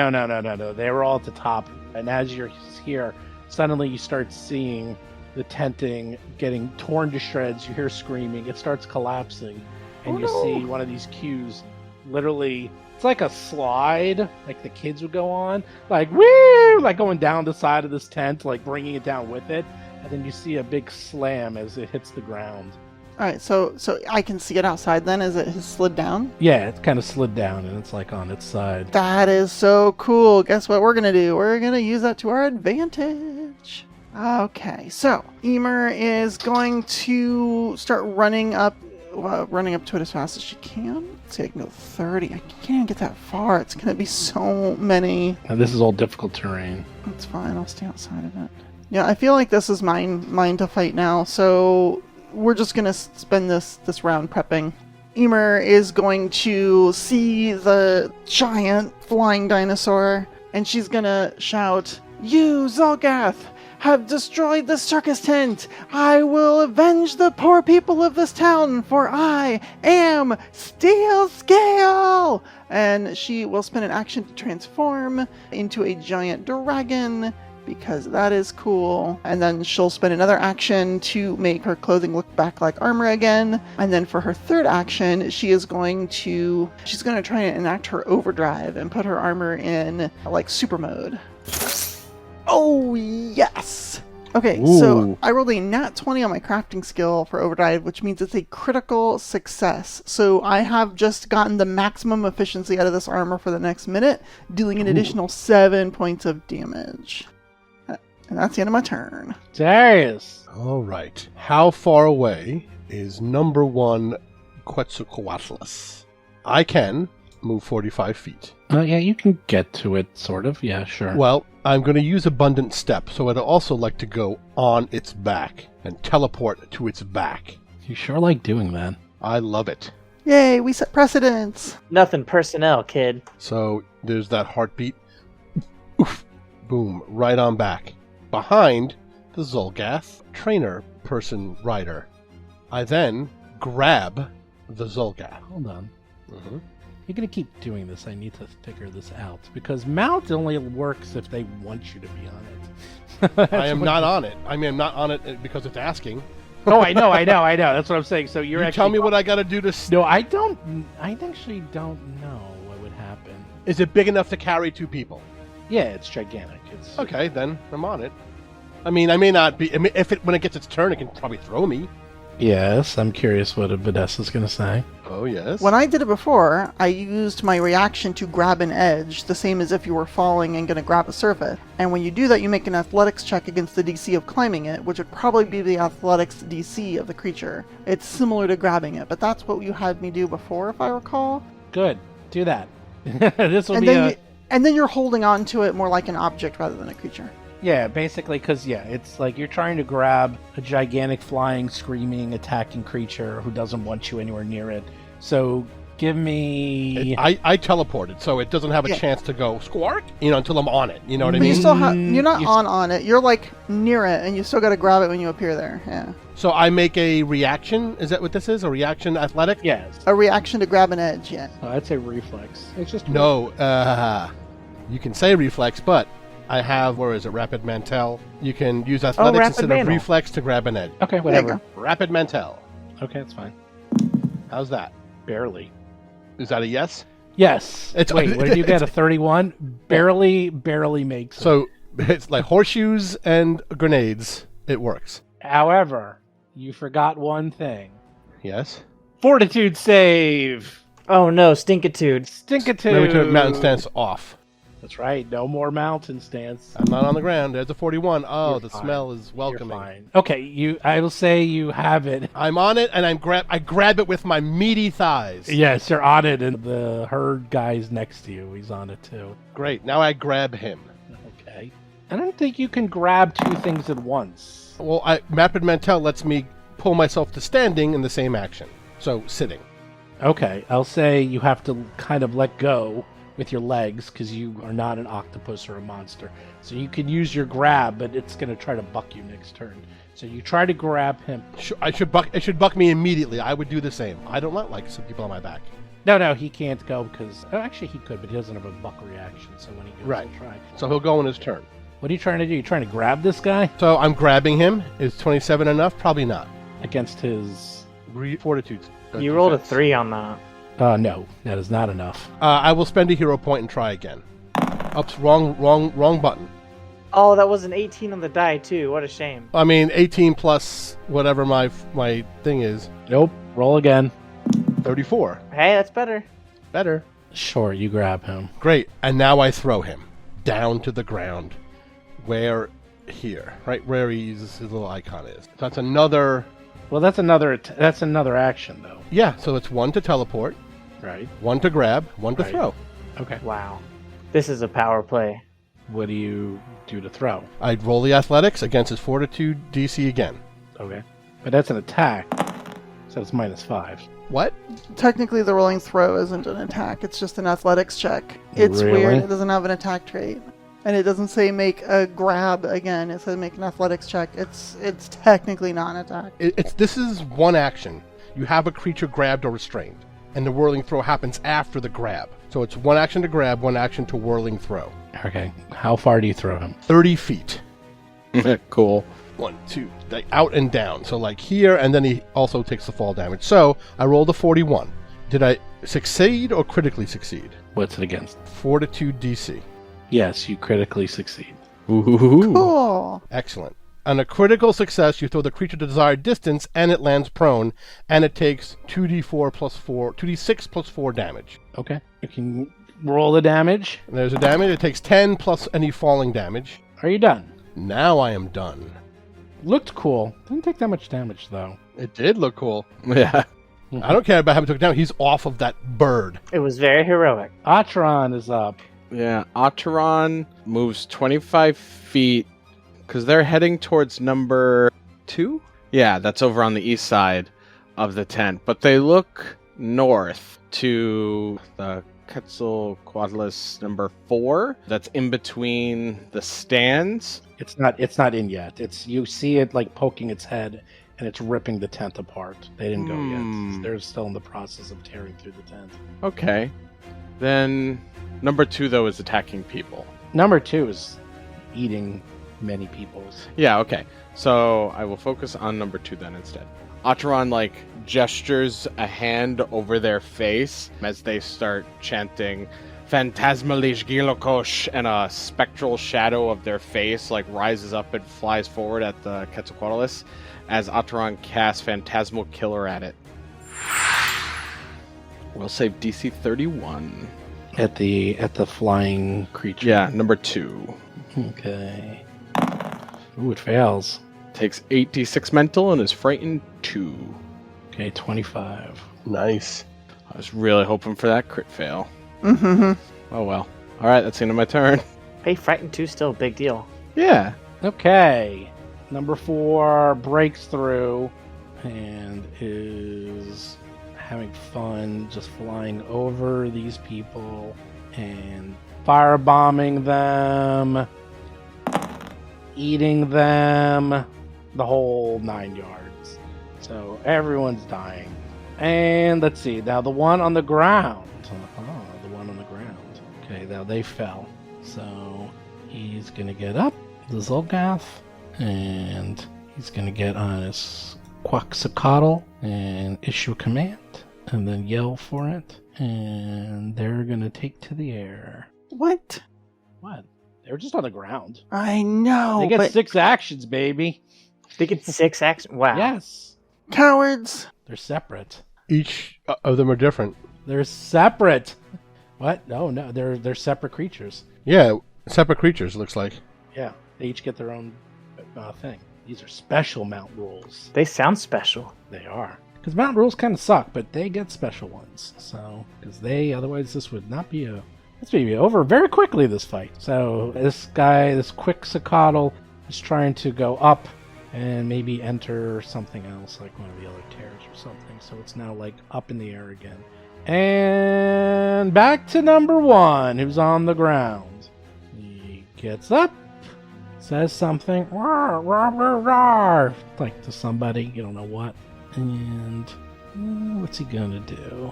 They were all at the top. And as you're here, suddenly you start seeing the tenting getting torn to shreds. You hear screaming. It starts collapsing. And you see one of these queues literally, it's like a slide, like the kids would go on, like, woo, like going down the side of this tent, like bringing it down with it. And then you see a big slam as it hits the ground. All right, so I can see it outside then as it has slid down? Yeah, it's kind of slid down and it's like on its side. That is so cool. Guess what we're going to do? We're going to use that to our advantage. Okay, so Emer is going to start running up to it as fast as she can. Let's see, I can go 30. I can't even get that far. It's going to be so many. And this is all difficult terrain. That's fine. I'll stay outside of it. Yeah, I feel like this is mine to fight now. So we're just going to spend this round prepping. Emer is going to see the giant flying dinosaur, and she's going to shout, "You, Zolgath, have destroyed the circus tent. I will avenge the poor people of this town, for I am Steel Scale!" And she will spend an action to transform into a giant dragon, because that is cool. And then she'll spend another action to make her clothing look back like armor again. And then for her third action, she's going to try and enact her overdrive and put her armor in like super mode. Oh, yes! Okay, so I rolled a nat 20 on my crafting skill for overdrive, which means it's a critical success. So I have just gotten the maximum efficiency out of this armor for the next minute, dealing an additional 7 points of damage. And that's the end of my turn. Darius! All right. How far away is number 1 Quetzalcoatlus? I can move 45 feet. Yeah, you can get to it, sort of. Yeah, sure. Well, I'm going to use Abundant Step, so I'd also like to go on its back and teleport to its back. You sure like doing that. I love it. Yay, we set precedents. Nothing personnel, kid. So there's that heartbeat. Oof. Boom, right on back. Behind the Zolgath trainer person rider. I then grab the Zolgath. Hold on. Mm-hmm. You're going to keep doing this. I need to figure this out. Because mount only works if they want you to be on it. I am not on it. I mean, I'm not on it because it's asking. Oh, I know. That's what I'm saying. So you're you actually... tell me what I got to do to... No, I actually don't know what would happen. Is it big enough to carry 2 people? Yeah, it's gigantic. Okay, then I'm on it. I mean, I may not be... I mean, when it gets its turn, it can probably throw me. Yes, I'm curious what Vanessa's going to say. Oh, yes. When I did it before, I used my reaction to grab an edge, the same as if you were falling and going to grab a surface. And when you do that, you make an athletics check against the DC of climbing it, which would probably be the athletics DC of the creature. It's similar to grabbing it, but that's what you had me do before, if I recall. Good. Do that. This will And be then and then you're holding on to it more like an object rather than a creature. Yeah, basically, because, it's like you're trying to grab a gigantic, flying, screaming, attacking creature who doesn't want you anywhere near it. So, give me... I teleported, so it doesn't have a chance to go squark, until I'm on it. You know what I mean? You're not on it. You're, like, near it, and you still got to grab it when you appear there. Yeah. So I make a reaction? Is that what this is? A reaction athletic? Yes. A reaction to grab an edge, yeah. I'd say reflex. It's just... No, you can say reflex, but... I have, where is it, Rapid Mantel. You can use athletics instead of reflex to grab an edge. Okay, whatever. Rapid Mantel. Okay, that's fine. How's that? Barely. Is that a yes? Yes. Wait, what did you get, a 31? Barely makes it. So, it's like horseshoes and grenades. It works. However, you forgot one thing. Yes? Fortitude save! Oh no, Stinkitude. Stinkitude. Let me turn mountain stance off. That's right. No more mountain stance. I'm not on the ground. There's a 41. Oh, You're the fine. smell is welcoming. You're fine. Okay, I will say you have it. I'm on it, and I grab it with my meaty thighs. Yes, you're on it, and the herd guy's next to you. He's on it too. Great. Now I grab him. Okay. I don't think you can grab two things at once. Well, Rapid Mantel lets me pull myself to standing in the same action. So, sitting. Okay, I'll say you have to kind of let go with your legs because you are not an octopus or a monster. So you can use your grab, but it's going to try to buck you next turn. So you try to grab him. It should buck me immediately. I would do the same. I don't like some people on my back. No, he can't go because... actually, he could, but he doesn't have a buck reaction. So when he goes, Right. he'll try. So he'll go on his turn. What are you trying to do? You trying to grab this guy? So I'm grabbing him. Is 27 enough? Probably not. Against his... Fortitude. You rolled a defense. 3 on that. No, that is not enough. I will spend a hero point and try again. Oops, wrong button. Oh, that was an 18 on the die too. What a shame. I mean, 18 plus whatever my thing is. Nope. Roll again. 34. Hey, that's better. Better. Sure, you grab him. Great. And now I throw him down to the ground. Where here, right where his little icon is. That's another. Well, that's another action though. Yeah. So it's 1 to teleport, Right. 1 to grab, 1 to Right. throw. Okay. Wow. This is a power play. What do you do to throw? I roll the athletics against his fortitude DC again. Okay. But that's an attack. So it's -5. What? Technically, the rolling throw isn't an attack. It's just an athletics check. It's Really? weird. It doesn't have an attack trait. And it doesn't say make a grab again. It says make an athletics check. It's technically not an attack. This is one action. You have a creature grabbed or restrained, and the whirling throw happens after the grab. So it's one action to grab, one action to whirling throw. Okay. How far do you throw him? 30 feet. Cool. 1, 2, like out and down. So like here, and then he also takes the fall damage. So I rolled a 41. Did I succeed or critically succeed? What's it against? Fortitude DC. Yes, you critically succeed. Ooh. Cool. Excellent. On a critical success, you throw the creature to desired distance, and it lands prone, and it takes 2d6 plus 4 damage. Okay. You can roll the damage. And there's a damage. It takes 10 plus any falling damage. Are you done? Now I am done. Looked cool. Didn't take that much damage though. It did look cool. Yeah. I don't care about having took it down. He's off of that bird. It was very heroic. Atron is up. Yeah. Otteron moves 25 feet because they're heading towards number 2? Yeah, that's over on the east side of the tent. But they look north to the Quetzalcoatlus number 4. That's in between the stands. It's not in yet. You see it like poking its head and it's ripping the tent apart. They didn't go yet. They're still in the process of tearing through the tent. Okay. Then number 2 though is attacking people. Number 2 is eating many people's. Yeah, okay. So I will focus on number 2 then instead. Otteron gestures a hand over their face as they start chanting Phantasmalish Gilokosh, and a spectral shadow of their face rises up and flies forward at the Quetzalcoatlus as Otteron casts Phantasmal Killer at it. We'll save DC 31. At the flying creature. Yeah, number 2. Okay. Ooh, it fails. Takes 8d6 mental and is frightened 2. Okay, 25. Nice. I was really hoping for that crit fail. Mm-hmm. Oh well. Alright, that's the end of my turn. Hey, Frightened 2 still a big deal. Yeah. Okay. Number 4 breaks through and is having fun just flying over these people and firebombing them, eating them, the whole 9 yards. So everyone's dying. And let's see, now the one on the ground. The one on the ground. Okay, now they fell. So he's gonna get up, the Zolgath, and he's gonna get on his Quetzalcoatl and issue a command, and then yell for it, and they're gonna take to the air. What? What? They were just on the ground. I know, They get but 6 actions, baby. They get 6 actions. Wow. Yes. cowards. They're separate. Each of them are different. They're separate. What? No, they're separate creatures. Yeah, separate creatures, looks like. Yeah, they each get their own thing. These are special mount rules. They sound special. They are. Because mount rules kind of suck, but they get special ones. So, because otherwise this would not be this would be over very quickly, this fight. So, this guy, this Quixocoatl, is trying to go up and maybe enter something else, like one of the other tears or something. So, it's now like up in the air again. And back to number 1, who's on the ground. He gets up. Says something, rawr, rawr, rawr, rawr, like to somebody, you don't know what. And what's he gonna do?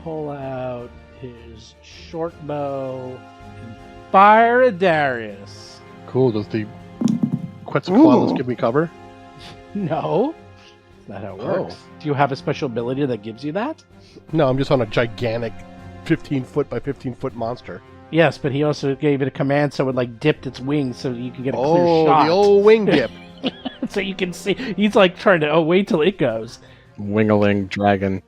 Pull out his short bow and fire at Darius. Cool. Does the Quetzalcoatlus give me cover? No, that's not how it works. Do you have a special ability that gives you that? No, I'm just on a gigantic 15-foot by 15-foot monster. Yes, but he also gave it a command so it like dipped its wings so you can get a clear shot. Oh, the old wing dip. So you can see. He's like trying to, wait till it goes. Wingaling dragon.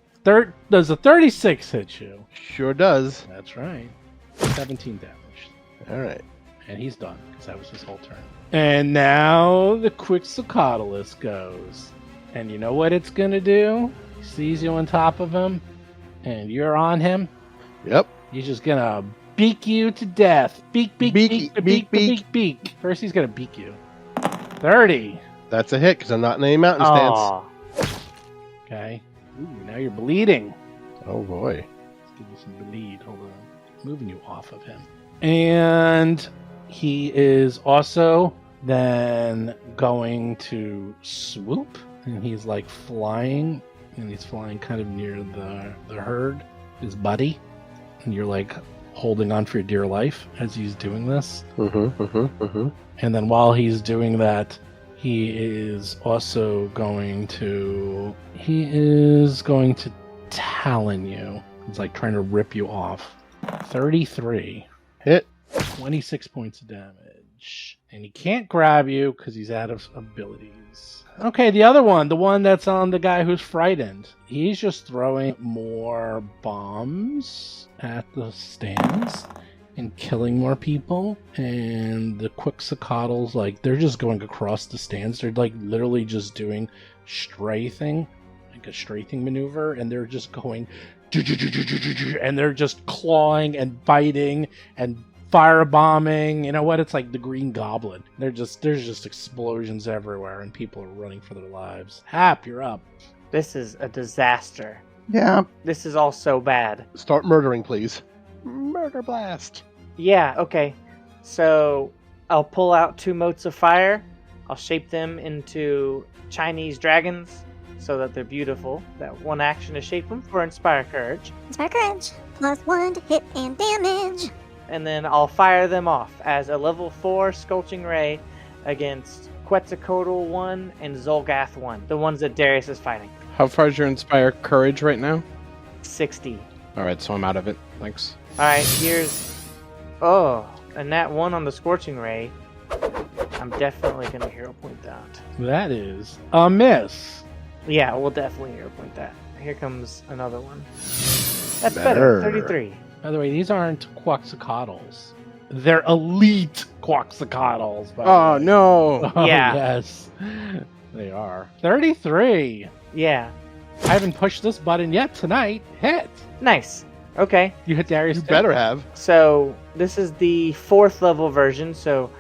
Does a 36 hit you? Sure does. That's right. 17 damage. All right. And he's done, because that was his whole turn. And now the Quixocoatlus goes. And you know what it's going to do? He sees you on top of him, and you're on him. Yep. He's just going to beak you to death. Beak, beak, beak, beak, beak, beak, beak. First he's going to beak you. 30. That's a hit, because I'm not in any mountain stance. Aw. Okay. Ooh, now you're bleeding. Oh, boy. Let's give you some bleed. Hold on. Moving you off of him. And he is also then going to swoop. And he's like flying. And he's flying kind of near the herd, his buddy. And you're like holding on for your dear life as he's doing this. And then while he's doing that, he is also going to talon you. He's like trying to rip you off. 33. Hit. 26 points of damage. And he can't grab you because he's out of abilities. Okay, the other one, the one that's on the guy who's frightened. He's just throwing more bombs at the stands and killing more people. And the Quixocoatls, like, they're just going across the stands. They're like literally just doing strafing, like a strafing maneuver, and they're just going and they're just clawing and biting and firebombing. You know what? It's like the Green Goblin. There's just explosions everywhere, and people are running for their lives. Hap, you're up. This is a disaster. Yeah. This is all so bad. Start murdering, please. Murder blast. Yeah, okay. So I'll pull out 2 motes of fire. I'll shape them into Chinese dragons so that they're beautiful. That one action to shape them for Inspire Courage. Inspire Courage. +1 to hit and damage. And then I'll fire them off as a level 4 Scorching Ray against Quetzalcoatl 1 and Zolgath 1, the ones that Darius is fighting. How far is your Inspire Courage right now? 60. Alright, so I'm out of it. Thanks. Alright, here's... Oh, and that 1 on the Scorching Ray, I'm definitely going to hero point that. That is a miss. Yeah, we'll definitely hero point that. Here comes another one. That's better. 33. By the way, these aren't Quetzalcoatls. They're elite Quetzalcoatls. Oh, no! Oh, Yeah. yes. They are. 33. Yeah. I haven't pushed this button yet tonight. Hit. Nice. Okay. You hit Darius. You too? better have. So, this is the 4th level version, so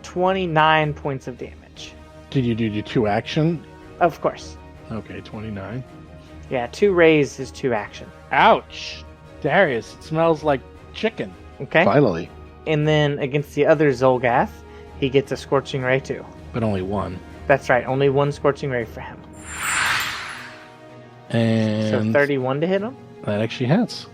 29 points of damage. Did you do your 2 action? Of course. Okay, 29. Yeah, 2 raise is 2 action. Ouch. Darius, it smells like chicken. Okay? Finally. And then against the other Zolgath, he gets a Scorching Ray too. But only 1. That's right, only 1 Scorching Ray for him. And So 31 to hit him? that actually hits.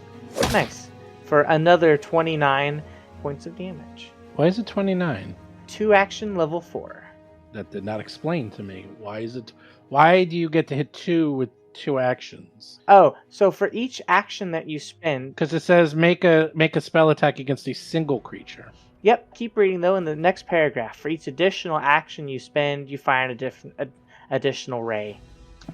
Nice. For another 29 points of damage. Why is it 29? 2 action level 4. That did not explain to me. Why do you get to hit 2 with 2 actions? Oh, so for each action that you spend... Because it says make a spell attack against a single creature. Yep, keep reading though in the next paragraph. For each additional action you spend, you fire an additional ray.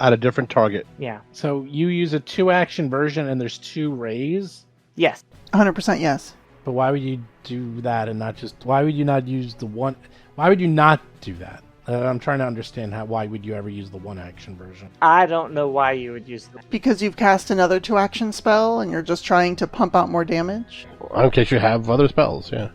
at a different target. Yeah. So you use a 2-action version and there's 2 rays? Yes. 100% yes. But why would you do that and not just... Why would you not use the one... Why would you not do that? I'm trying to understand why would you ever use the 1-action version? I don't know why you would use that. Because you've cast another 2-action spell and you're just trying to pump out more damage. In case you have other spells, yeah.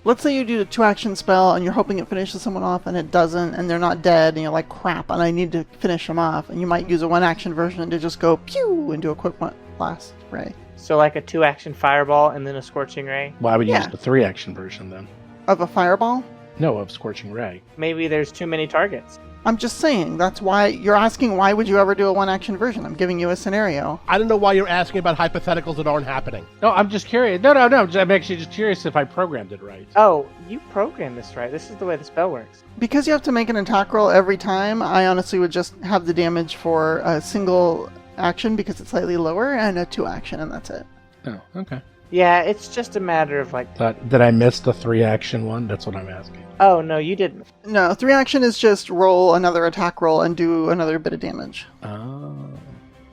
Let's say you do a 2-action spell and you're hoping it finishes someone off and it doesn't and they're not dead and you're like, crap, and I need to finish them off. And you might use a 1-action version to just go pew and do a quick blast ray. So like a 2-action fireball and then a scorching ray? Why would you Yeah. use the 3-action version then? Of a fireball? No, of Scorching Ray. Maybe there's too many targets. I'm just saying, that's why you're asking why would you ever do a 1-action version? I'm giving you a scenario. I don't know why you're asking about hypotheticals that aren't happening. No, I'm just curious. No. I'm actually just curious if I programmed it right. Oh, you programmed this right. This is the way the spell works. Because you have to make an attack roll every time, I honestly would just have the damage for a single action because it's slightly lower and a 2-action and that's it. Oh, okay. Yeah, it's just a matter of like... Did I miss the 3-action one? That's what I'm asking. Oh, no, you didn't. No, 3-action is just roll another attack roll and do another bit of damage. Oh,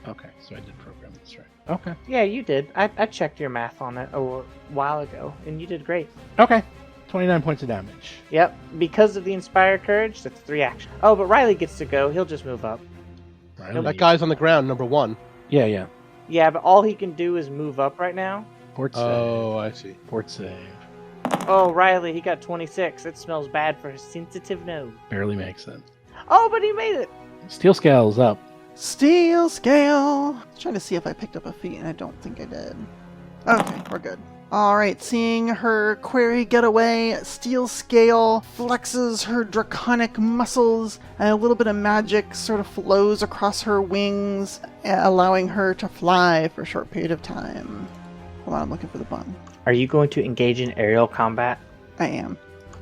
okay. So I did program this right. Okay. Yeah, you did. I checked your math on it a while ago, and you did great. Okay. 29 points of damage. Yep, because of the Inspire Courage, that's 3 action. Oh, but Riley gets to go. He'll just move up. Right. That guy's on the ground, number 1. Yeah. Yeah, but all he can do is move up right now. Port save. Oh, I see. Port save. Oh, Riley, he got 26. It smells bad for his sensitive nose. Barely makes it. Oh, but he made it! Steel Scale is up. Steel scale! I was trying to see if I picked up a feat and I don't think I did. Okay, we're good. Alright, seeing her query get away, Steel Scale flexes her draconic muscles, and a little bit of magic sort of flows across her wings, allowing her to fly for a short period of time. Hold on, I'm looking for the button. Are you going to engage in aerial combat? I am.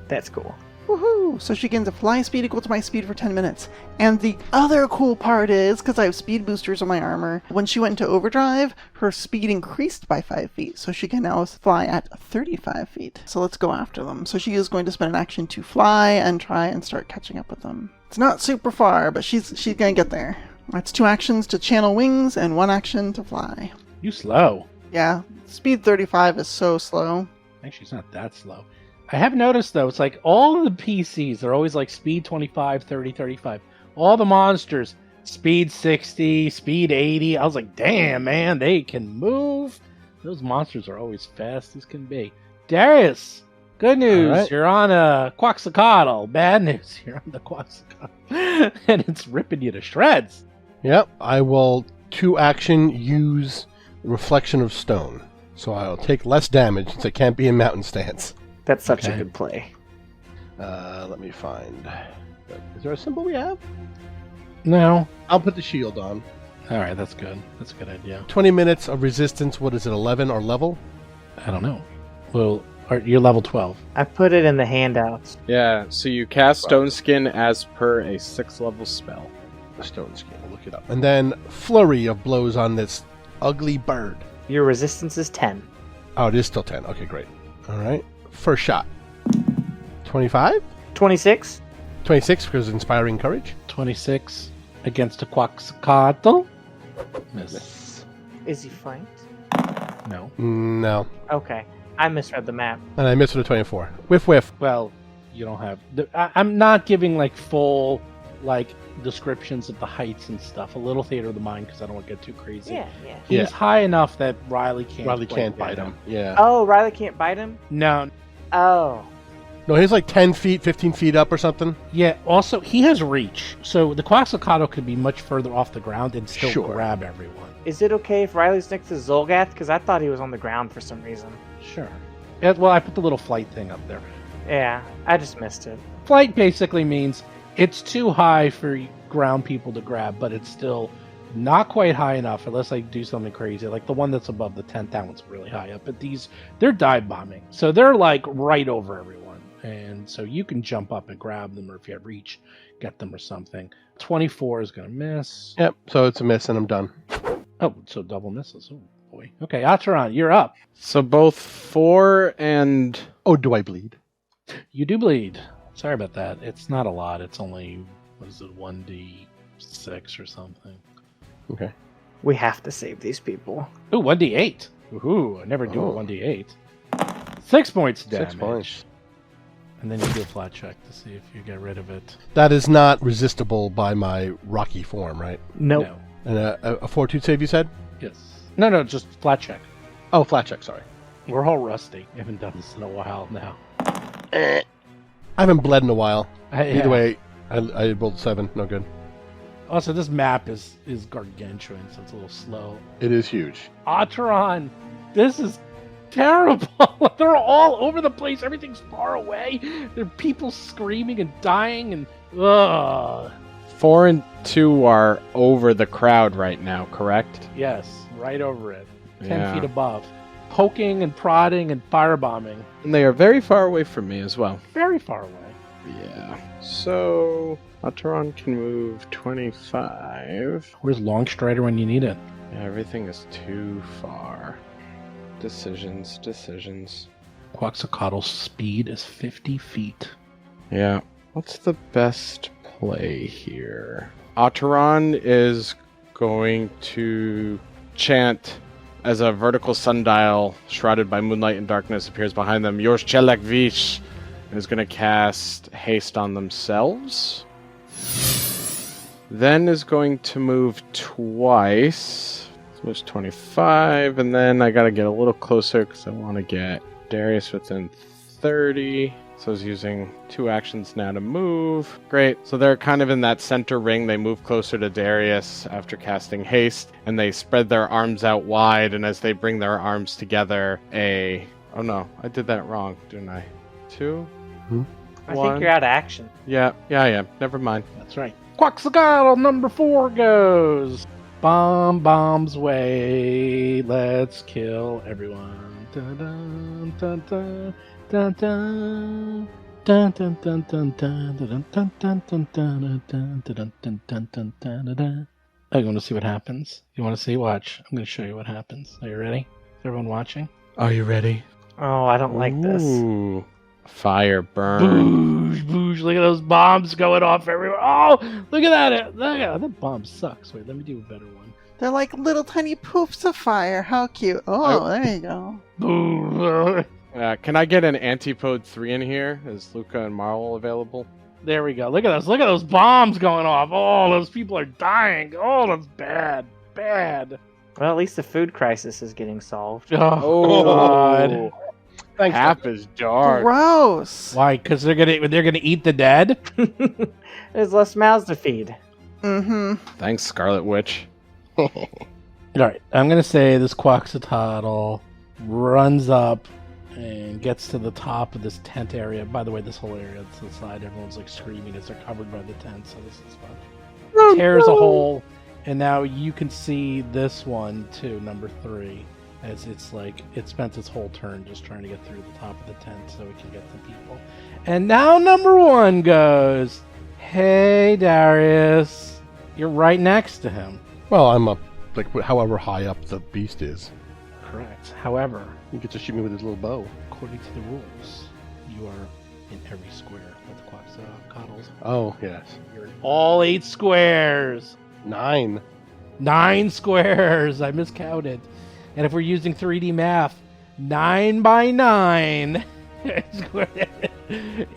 That's cool. Woohoo! So she gains a fly speed equal to my speed for 10 minutes. And the other cool part is, because I have speed boosters on my armor, when she went into overdrive, her speed increased by 5 feet, so she can now fly at 35 feet. So let's go after them. So she is going to spend an action to fly and try and start catching up with them. It's not super far, but she's gonna get there. That's 2 actions to channel wings and 1 action to fly. You slow. Yeah, speed 35 is so slow. Actually, it's not that slow. I have noticed, though, it's like all of the PCs are always like speed 25, 30, 35. All the monsters, speed 60, speed 80. I was like, damn, man, they can move. Those monsters are always fast as can be. Darius, good news. All right. You're on a Quaxicotl. Bad news. You're on the Quaxicotl. And it's ripping you to shreds. Yep, I will 2-action use Reflection of Stone. So I'll take less damage since I can't be in mountain stance. That's such Okay. a good play. Let me find... Is there a symbol we have? No. I'll put the shield on. All right, that's good. That's a good idea. 20 minutes of resistance, what is it, 11 or level? I don't know. Well, you're level 12. I put it in the handouts. Yeah, so you cast Stone Skin as per a 6th level spell. Stone Skin, I'll look it up. And then Flurry of Blows on this ugly bird. Your resistance is 10. Oh, it is still 10. Okay, great. All right. First shot. 25? 26? 26 because Inspiring Courage. 26 against a Quaxicotl. Miss. Is he flanked? No. No. Okay. I misread the map. And I missed with a 24. Whiff, whiff. Well, you don't have... I'm not giving, like, full, like, descriptions of the heights and stuff. A little theater of the mind because I don't want to get too crazy. Yeah. He's Yeah. high enough that Riley can't... Riley quite can't get bite him. Yeah. Oh, Riley can't bite him? No. Oh. No, he's like 10 feet, 15 feet up or something. Yeah, also, he has reach. So the Quaxicotl could be much further off the ground and still Sure. grab everyone. Is it okay if Riley's next to Zolgath? Because I thought he was on the ground for some reason. Sure. Yeah, well, I put the little flight thing up there. Yeah, I just missed it. Flight basically means it's too high for ground people to grab, but it's still not quite high enough unless I do something crazy. Like the one that's above the tent, that one's really high up. But these, they're dive bombing. So they're like right over everyone. And so you can jump up and grab them, or if you have reach, get them or something. 24 is going to miss. Yep, so it's a miss and I'm done. Oh, so double misses. Oh, boy. Okay, Acheron, you're up. So both 4 and... Oh, do I bleed? You do bleed. Sorry about that. It's not a lot. It's only, what is it, 1d... 6 or something. Okay. We have to save these people. Ooh, 1d8. Ooh, I never do a Oh. 1d8. 6 points damage. 6 points. And then you do a flat check to see if you get rid of it. That is not resistible by my rocky form, right? Nope. No. And a fortitude save, you said? Yes. No, just flat check. Oh, flat check, sorry. We're all rusty. I haven't done this in a while now. I haven't bled in a while. Yeah. Either way, I rolled 7. No good. Also, this map is gargantuan, so it's a little slow. It is huge. Atron, this is terrible. They're all over the place. Everything's far away. There are people screaming and dying, and ugh. 4 and 2 are over the crowd right now, correct? Yes, right over it. 10 Yeah. feet above. Poking and prodding and firebombing. And they are very far away from me as well. Very far away. Yeah. So, Atron can move 25. Where's Longstrider when you need it? Yeah, everything is too far. Decisions. Quetzalcoatl's speed is 50 feet. Yeah. What's the best play here? Atron is going to chant as a vertical sundial shrouded by moonlight and darkness appears behind them. Yosh Chelek Vish is going to cast haste on themselves. Then is going to move twice. So it's 25, and then I got to get a little closer because I want to get Darius within 30. So he's using 2 actions now to move. Great. So they're kind of in that center ring. They move closer to Darius after casting haste, and they spread their arms out wide. And as they bring their arms together, oh no, I did that wrong, didn't I? 2? I One. think you're out of action. Yeah, I am. Never mind. That's right. Quetzalcoatl number 4 goes. Bombs way. Let's kill everyone. Dun dun dun dun. Dun dun dun dun dun dun dun dun dun dun dun dun dun dun dun dun dun dun. Oh, you want to see what happens? You want to see? Watch. I'm going to show you what happens. Are you ready? Is everyone watching? Are you ready? Oh, I don't like this. Ooh. Fire burn. Boosh, boosh. Look at those bombs going off everywhere. Oh, look at that. Look at that. That bomb sucks. Wait, let me do a better one. They're like little tiny poofs of fire. How cute. Oh, there you go. Boom. Can I get an Antipode 3 in here? Is Luca and Marl available? There we go. Look at this. Look at those bombs going off. Oh, those people are dying. Oh, that's bad. Bad. Well, at least the food crisis is getting solved. Oh, God. Thanks. Half is dark. Gross. Why? Because they're gonna eat the dead. There's less mouths to feed. Mm-hmm. Thanks, Scarlet Witch. All right, I'm gonna say this Quetzalcoatl runs up and gets to the top of this tent area. By the way, this whole area to the side, everyone's like screaming as they're covered by the tent, so this is fun. Tears a hole, and now you can see this one too, number 3, as it's like it spent its whole turn just trying to get through the top of the tent so it can get to people. And now number 1 goes, "Hey Darius, you're right next to him." Well, I'm up, like, however high up the beast is. Correct. However, He gets to shoot me with his little bow. according to the rules, you are in every square of the Quetzalcoatl's. Oh, yes. You're in all 8 squares. 9. 9 squares. I miscounted. And if we're using 3D math, 9 by 9 squares.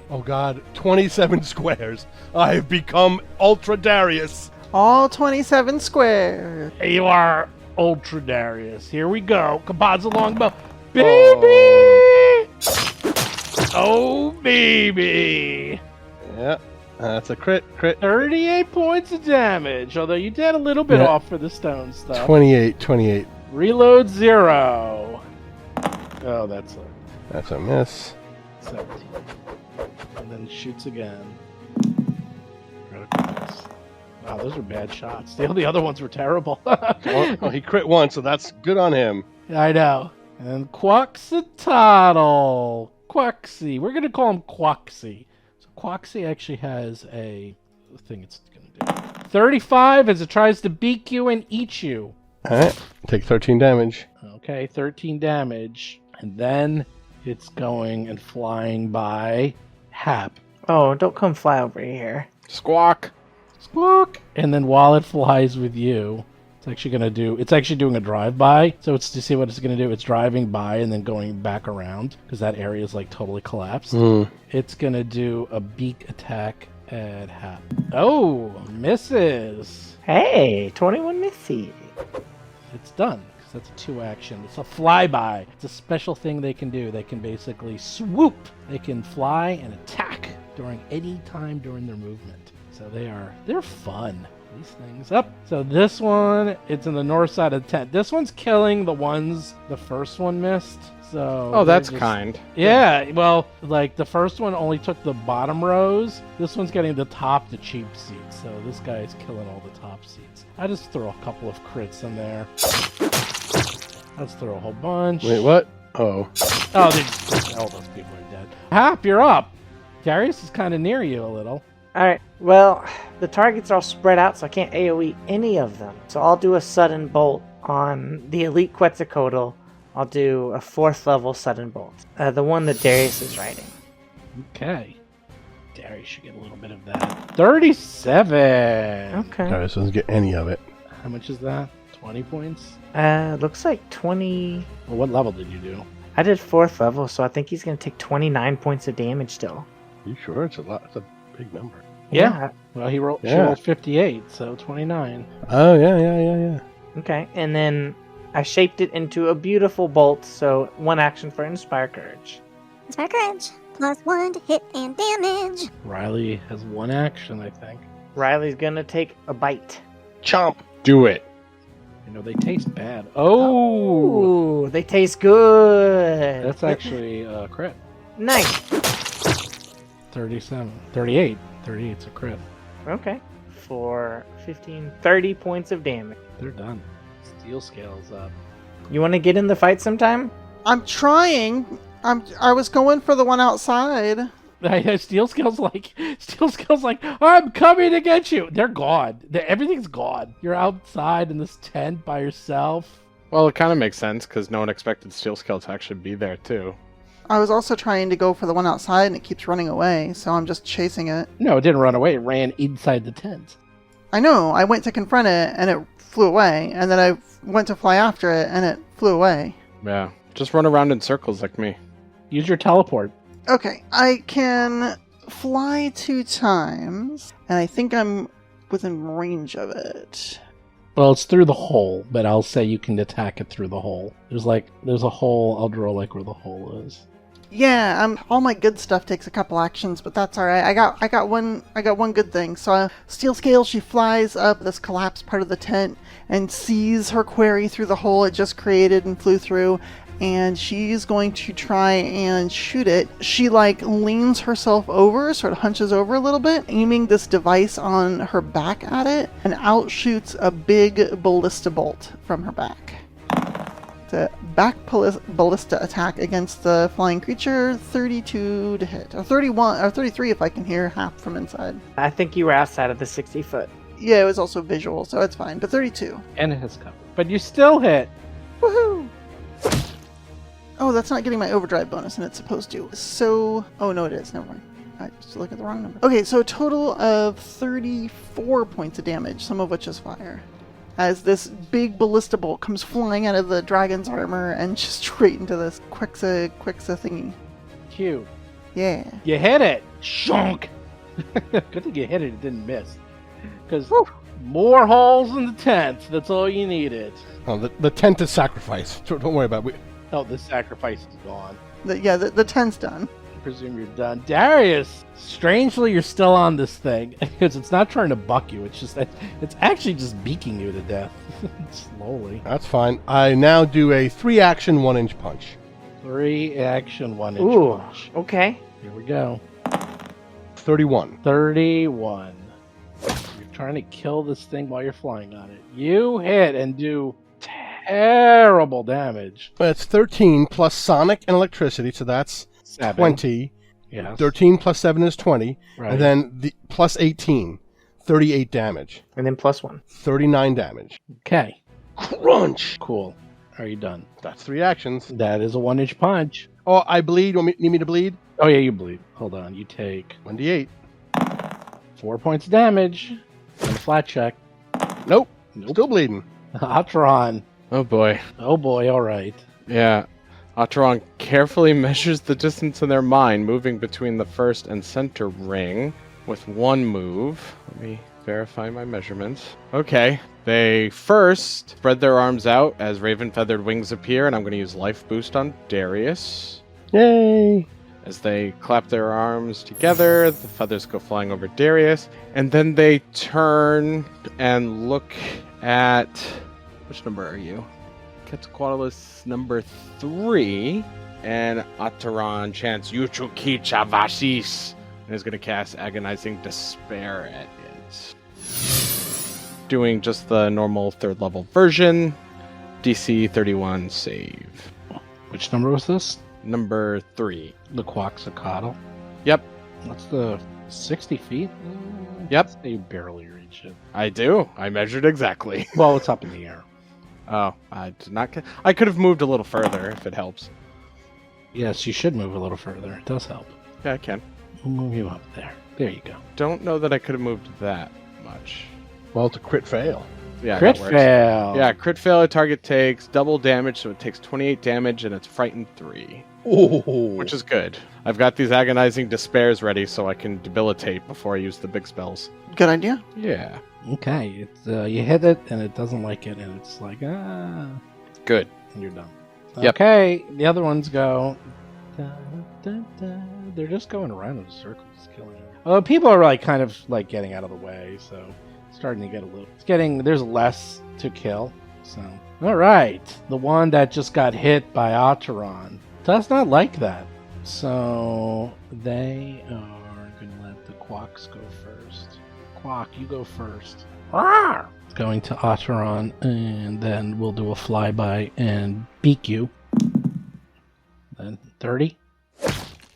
Oh, God. 27 squares. I've become Ultra Darius. All 27 squares. You are Ultra Darius. Here we go. Kabadza longbow. Baby! Oh, baby! Yeah. That's a crit. 38 points of damage, although you did a little bit Yeah. off for the stone stuff. 28. Reload 0. Oh, that's a miss. 17. And then shoots again. Right across. Wow, those were bad shots. The other ones were terrible. Oh, he crit once, so that's good on him. I know. And Quetzalcoatl. Quaxy. We're going to call him Quaxy. So Quaxy actually has a thing it's going to do. 35 as it tries to beak you and eat you. Alright. Take 13 damage. Okay, 13 damage. And then it's going and flying by Hap. Oh, don't come fly over here. Squawk. Squawk! And then while it flies with you, it's actually doing a drive-by. So it's to see what it's going to do. It's driving by and then going back around because that area is like totally collapsed. It's going to do a beak attack at Hap. Oh, misses. Hey, 21 Missy. It's done. That's a 2 action. It's a flyby. It's a special thing they can do. They can basically swoop. They can fly and attack during any time during their movement. So they're fun. These things up. So this one, it's in the north side of the tent. This one's killing the ones the first one missed. So Oh, that's kind. Yeah, well, like the first one only took the bottom rows. This one's getting the top, the cheap seats. So this guy's killing all the top seats. I just throw a couple of crits in there. Let's throw a whole bunch. Wait, what? Oh. Oh, all those people are dead. Hap, you're up. Darius is kind of near you a little. Alright, well, the targets are all spread out, so I can't AoE any of them. So I'll do a sudden bolt on the Elite Quetzalcoatl. I'll do a 4th level sudden bolt. The one that Darius is riding. Okay. Darius should get a little bit of that. 37! Okay. Darius doesn't get any of it. How much is that? 20 points? Looks like 20... Well, what level did you do? I did 4th level, so I think he's going to take 29 points of damage still. You sure? It's a lot. It's a big number. Yeah. Well, she rolled 58, so 29. Oh, yeah. Okay, and then I shaped it into a beautiful bolt, so 1 action for Inspire Courage. Inspire Courage. +1 to hit and damage. Riley has 1 action, I think. Riley's going to take a bite. Chomp. Do it. You know, they taste bad. Oh! Ooh, they taste good. That's actually a crit. Nice. 37. 38. 38's a crit. Okay. For 15, 30 points of damage. They're done. Steel scales up. You want to get in the fight sometime? I'm trying. I was going for the one outside. Steel scales like, I'm coming to get you. They're gone. Everything's gone. You're outside in this tent by yourself. Well, it kind of makes sense because no one expected Steel Scale to actually be there too. I was also trying to go for the one outside, and it keeps running away, so I'm just chasing it. No, it didn't run away. It ran inside the tent. I know. I went to confront it, and it flew away, and then I went to fly after it, and it flew away. Yeah, just run around in circles like me. Use your teleport. Okay, I can fly 2 times, and I think I'm within range of it. Well, it's through the hole, but I'll say you can attack it through the hole. There's a hole. I'll draw like where the hole is. Yeah, all my good stuff takes a couple actions, but that's all right. I got one good thing. So Steel Scale, she flies up this collapsed part of the tent and sees her quarry through the hole it just created and flew through, and she's going to try and shoot it. She leans herself over, sort of hunches over a little bit, aiming this device on her back at it, and out shoots a big ballista bolt from her back. It's a back ballista attack against the flying creature, 32 to hit. Or 31, or 33 if I can hear half from inside. I think you were outside of the 60 foot. Yeah, it was also visual, so it's fine, but 32. And it has cover. But you still hit. Woohoo! Oh, that's not getting my overdrive bonus, and it's supposed to. So, oh no, it is. Never mind. I just looked at the wrong number. Okay, so a total of 34 points of damage, some of which is fire. As this big ballista bolt comes flying out of the dragon's armor and just straight into this Quexa thingy. Cute. Yeah. You hit it. Shunk. Good thing you hit it. It didn't miss. Because more holes in the tent. That's all you needed. Oh, the tent is sacrifice. Don't worry about it. Oh, the sacrifice is gone. The tent's done. I presume you're done. Darius, strangely, you're still on this thing. Because it's not trying to buck you. It's actually just beaking you to death. Slowly. That's fine. I now do a 3-action 1-inch punch. 3-action 1-inch punch. Okay. Here we go. 31. 31. You're trying to kill this thing while you're flying on it. You hit and do terrible damage. Well, it's 13 plus sonic and electricity, so that's 7. 20. Yes. 13 plus 7 is 20. Right. And then the plus 18, 38 damage. And then +1. 39 damage. Okay. Crunch! Cool. Are you done? That's 3 actions. That is a 1-inch punch. Oh, I bleed. Need me to bleed? Oh, yeah, you bleed. Hold on. You take 1d8. 4 points damage. flat check. Nope. Nope. Still bleeding. Atron. Oh boy. Oh boy, all right. Yeah. Atron carefully measures the distance in their mind, moving between the first and center ring with one move. Let me verify my measurements. Okay. They first spread their arms out as raven feathered wings appear, and I'm going to use life boost on Darius. Yay. As they clap their arms together, the feathers go flying over Darius, and then they turn and look at... Which number are you? Quetzalcoatlus number 3, and Ataran chants Yuchuki Chavashis, and is going to cast Agonizing Despair at it. Doing just the normal 3rd level version, DC 31 save. Which number was this? Number 3. The Quetzalcoatl. Yep. That's the 60 feet? Yep. You barely reach it. I do. I measured exactly. Well, it's up in the air. Oh, I did not. I could have moved a little further if it helps. Yes, you should move a little further. It does help. Yeah, I can. We'll move you up there. There you go. Don't know that I could have moved that much. Well, it's a crit fail. Yeah, Crit that works. fail. Yeah, crit fail. A target takes double damage, so it takes 28 damage, and it's frightened 3, Oh. which is good. I've got these agonizing despairs ready, so I can debilitate before I use the big spells. Good idea. Yeah, Okay, it's you hit it and it doesn't like it, and it's like good. and you're done. Yep. Okay, the other ones go. They're just going around in circles, killing. People are like kind of like getting out of the way, so it's starting to get a little. It's getting there's less to kill. So all right, the one that just got hit by Ataran does not like that, so they are going to let the Quacks go first. Quack, you go first. Rawr! Going to Ataran, and then we'll do a flyby and beak you. Then 30. I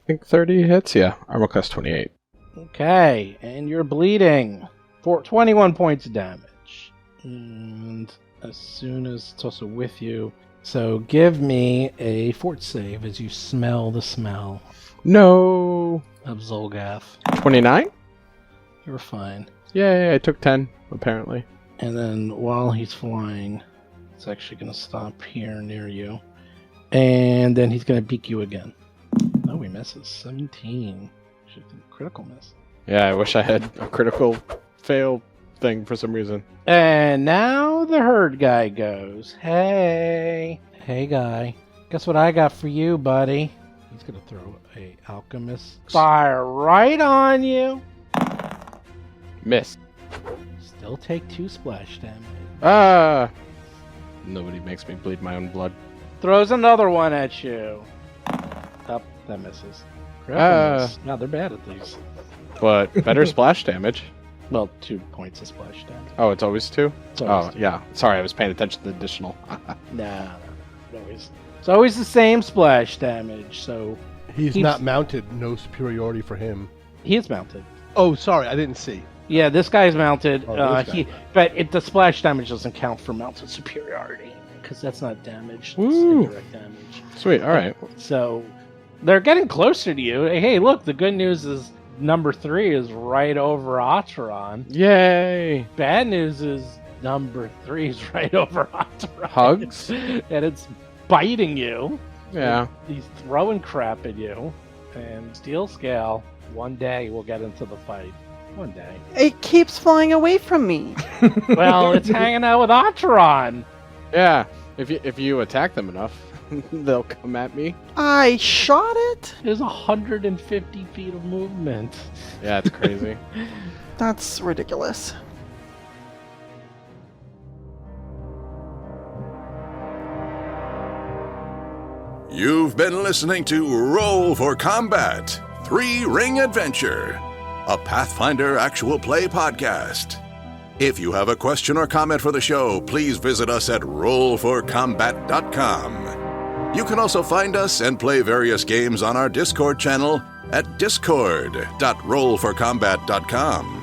think 30 hits. Yeah, armor class 28. Okay, and you're bleeding for 21 points of damage. And as soon as it's also with you, so give me a fort save as you smell the smell No. of Zolgath. 29. You're fine. Yay! I took 10 apparently. And then while he's flying, it's actually going to stop here near you. And then he's going to beak you again. Oh, he misses. 17. Should be a critical miss. Yeah, I wish I had a critical fail thing for some reason. And now the herd guy goes. Hey guy. Guess what I got for you, buddy? He's going to throw a alchemist fire right on you. Miss. Still take 2 splash damage. Ah! Nobody makes me bleed my own blood. Throws another one at you. Up, that misses. Miss. Now they're bad at these. But better splash damage. Well, 2 points of splash damage. Oh, it's always 2? It's always Oh, yeah. Sorry, I was paying attention to the additional. No. It's always the same splash damage. So He's not mounted. No superiority for him. he is mounted. Oh, sorry. I didn't see. Yeah, this guy's mounted. Oh, this guy. The splash damage doesn't count for mounted superiority because that's not damage. It's Woo. indirect damage. Sweet, alright. So they're getting closer to you. Hey, look, the good news is number 3 is right over Ataran. Yay! Bad news is number 3 is right over Ataran. Hugs? And it's biting you. Yeah. He's throwing crap at you. And Steel Scale, one day we'll get into the fight. One day. It keeps flying away from me. Well, it's hanging out with Ataran. Yeah. If you attack them enough, they'll come at me. I shot it? There's 150 feet of movement. Yeah, it's crazy. That's ridiculous. You've been listening to Roll for Combat 3-Ring Adventure, a Pathfinder actual play podcast. If you have a question or comment for the show, please visit us at rollforcombat.com. You can also find us and play various games on our Discord channel at discord.rollforcombat.com.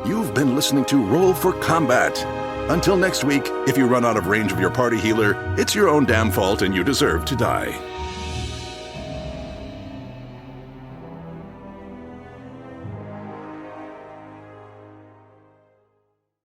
You've been listening to Roll for Combat, Until next week, if you run out of range of your party healer, it's your own damn fault and you deserve to die.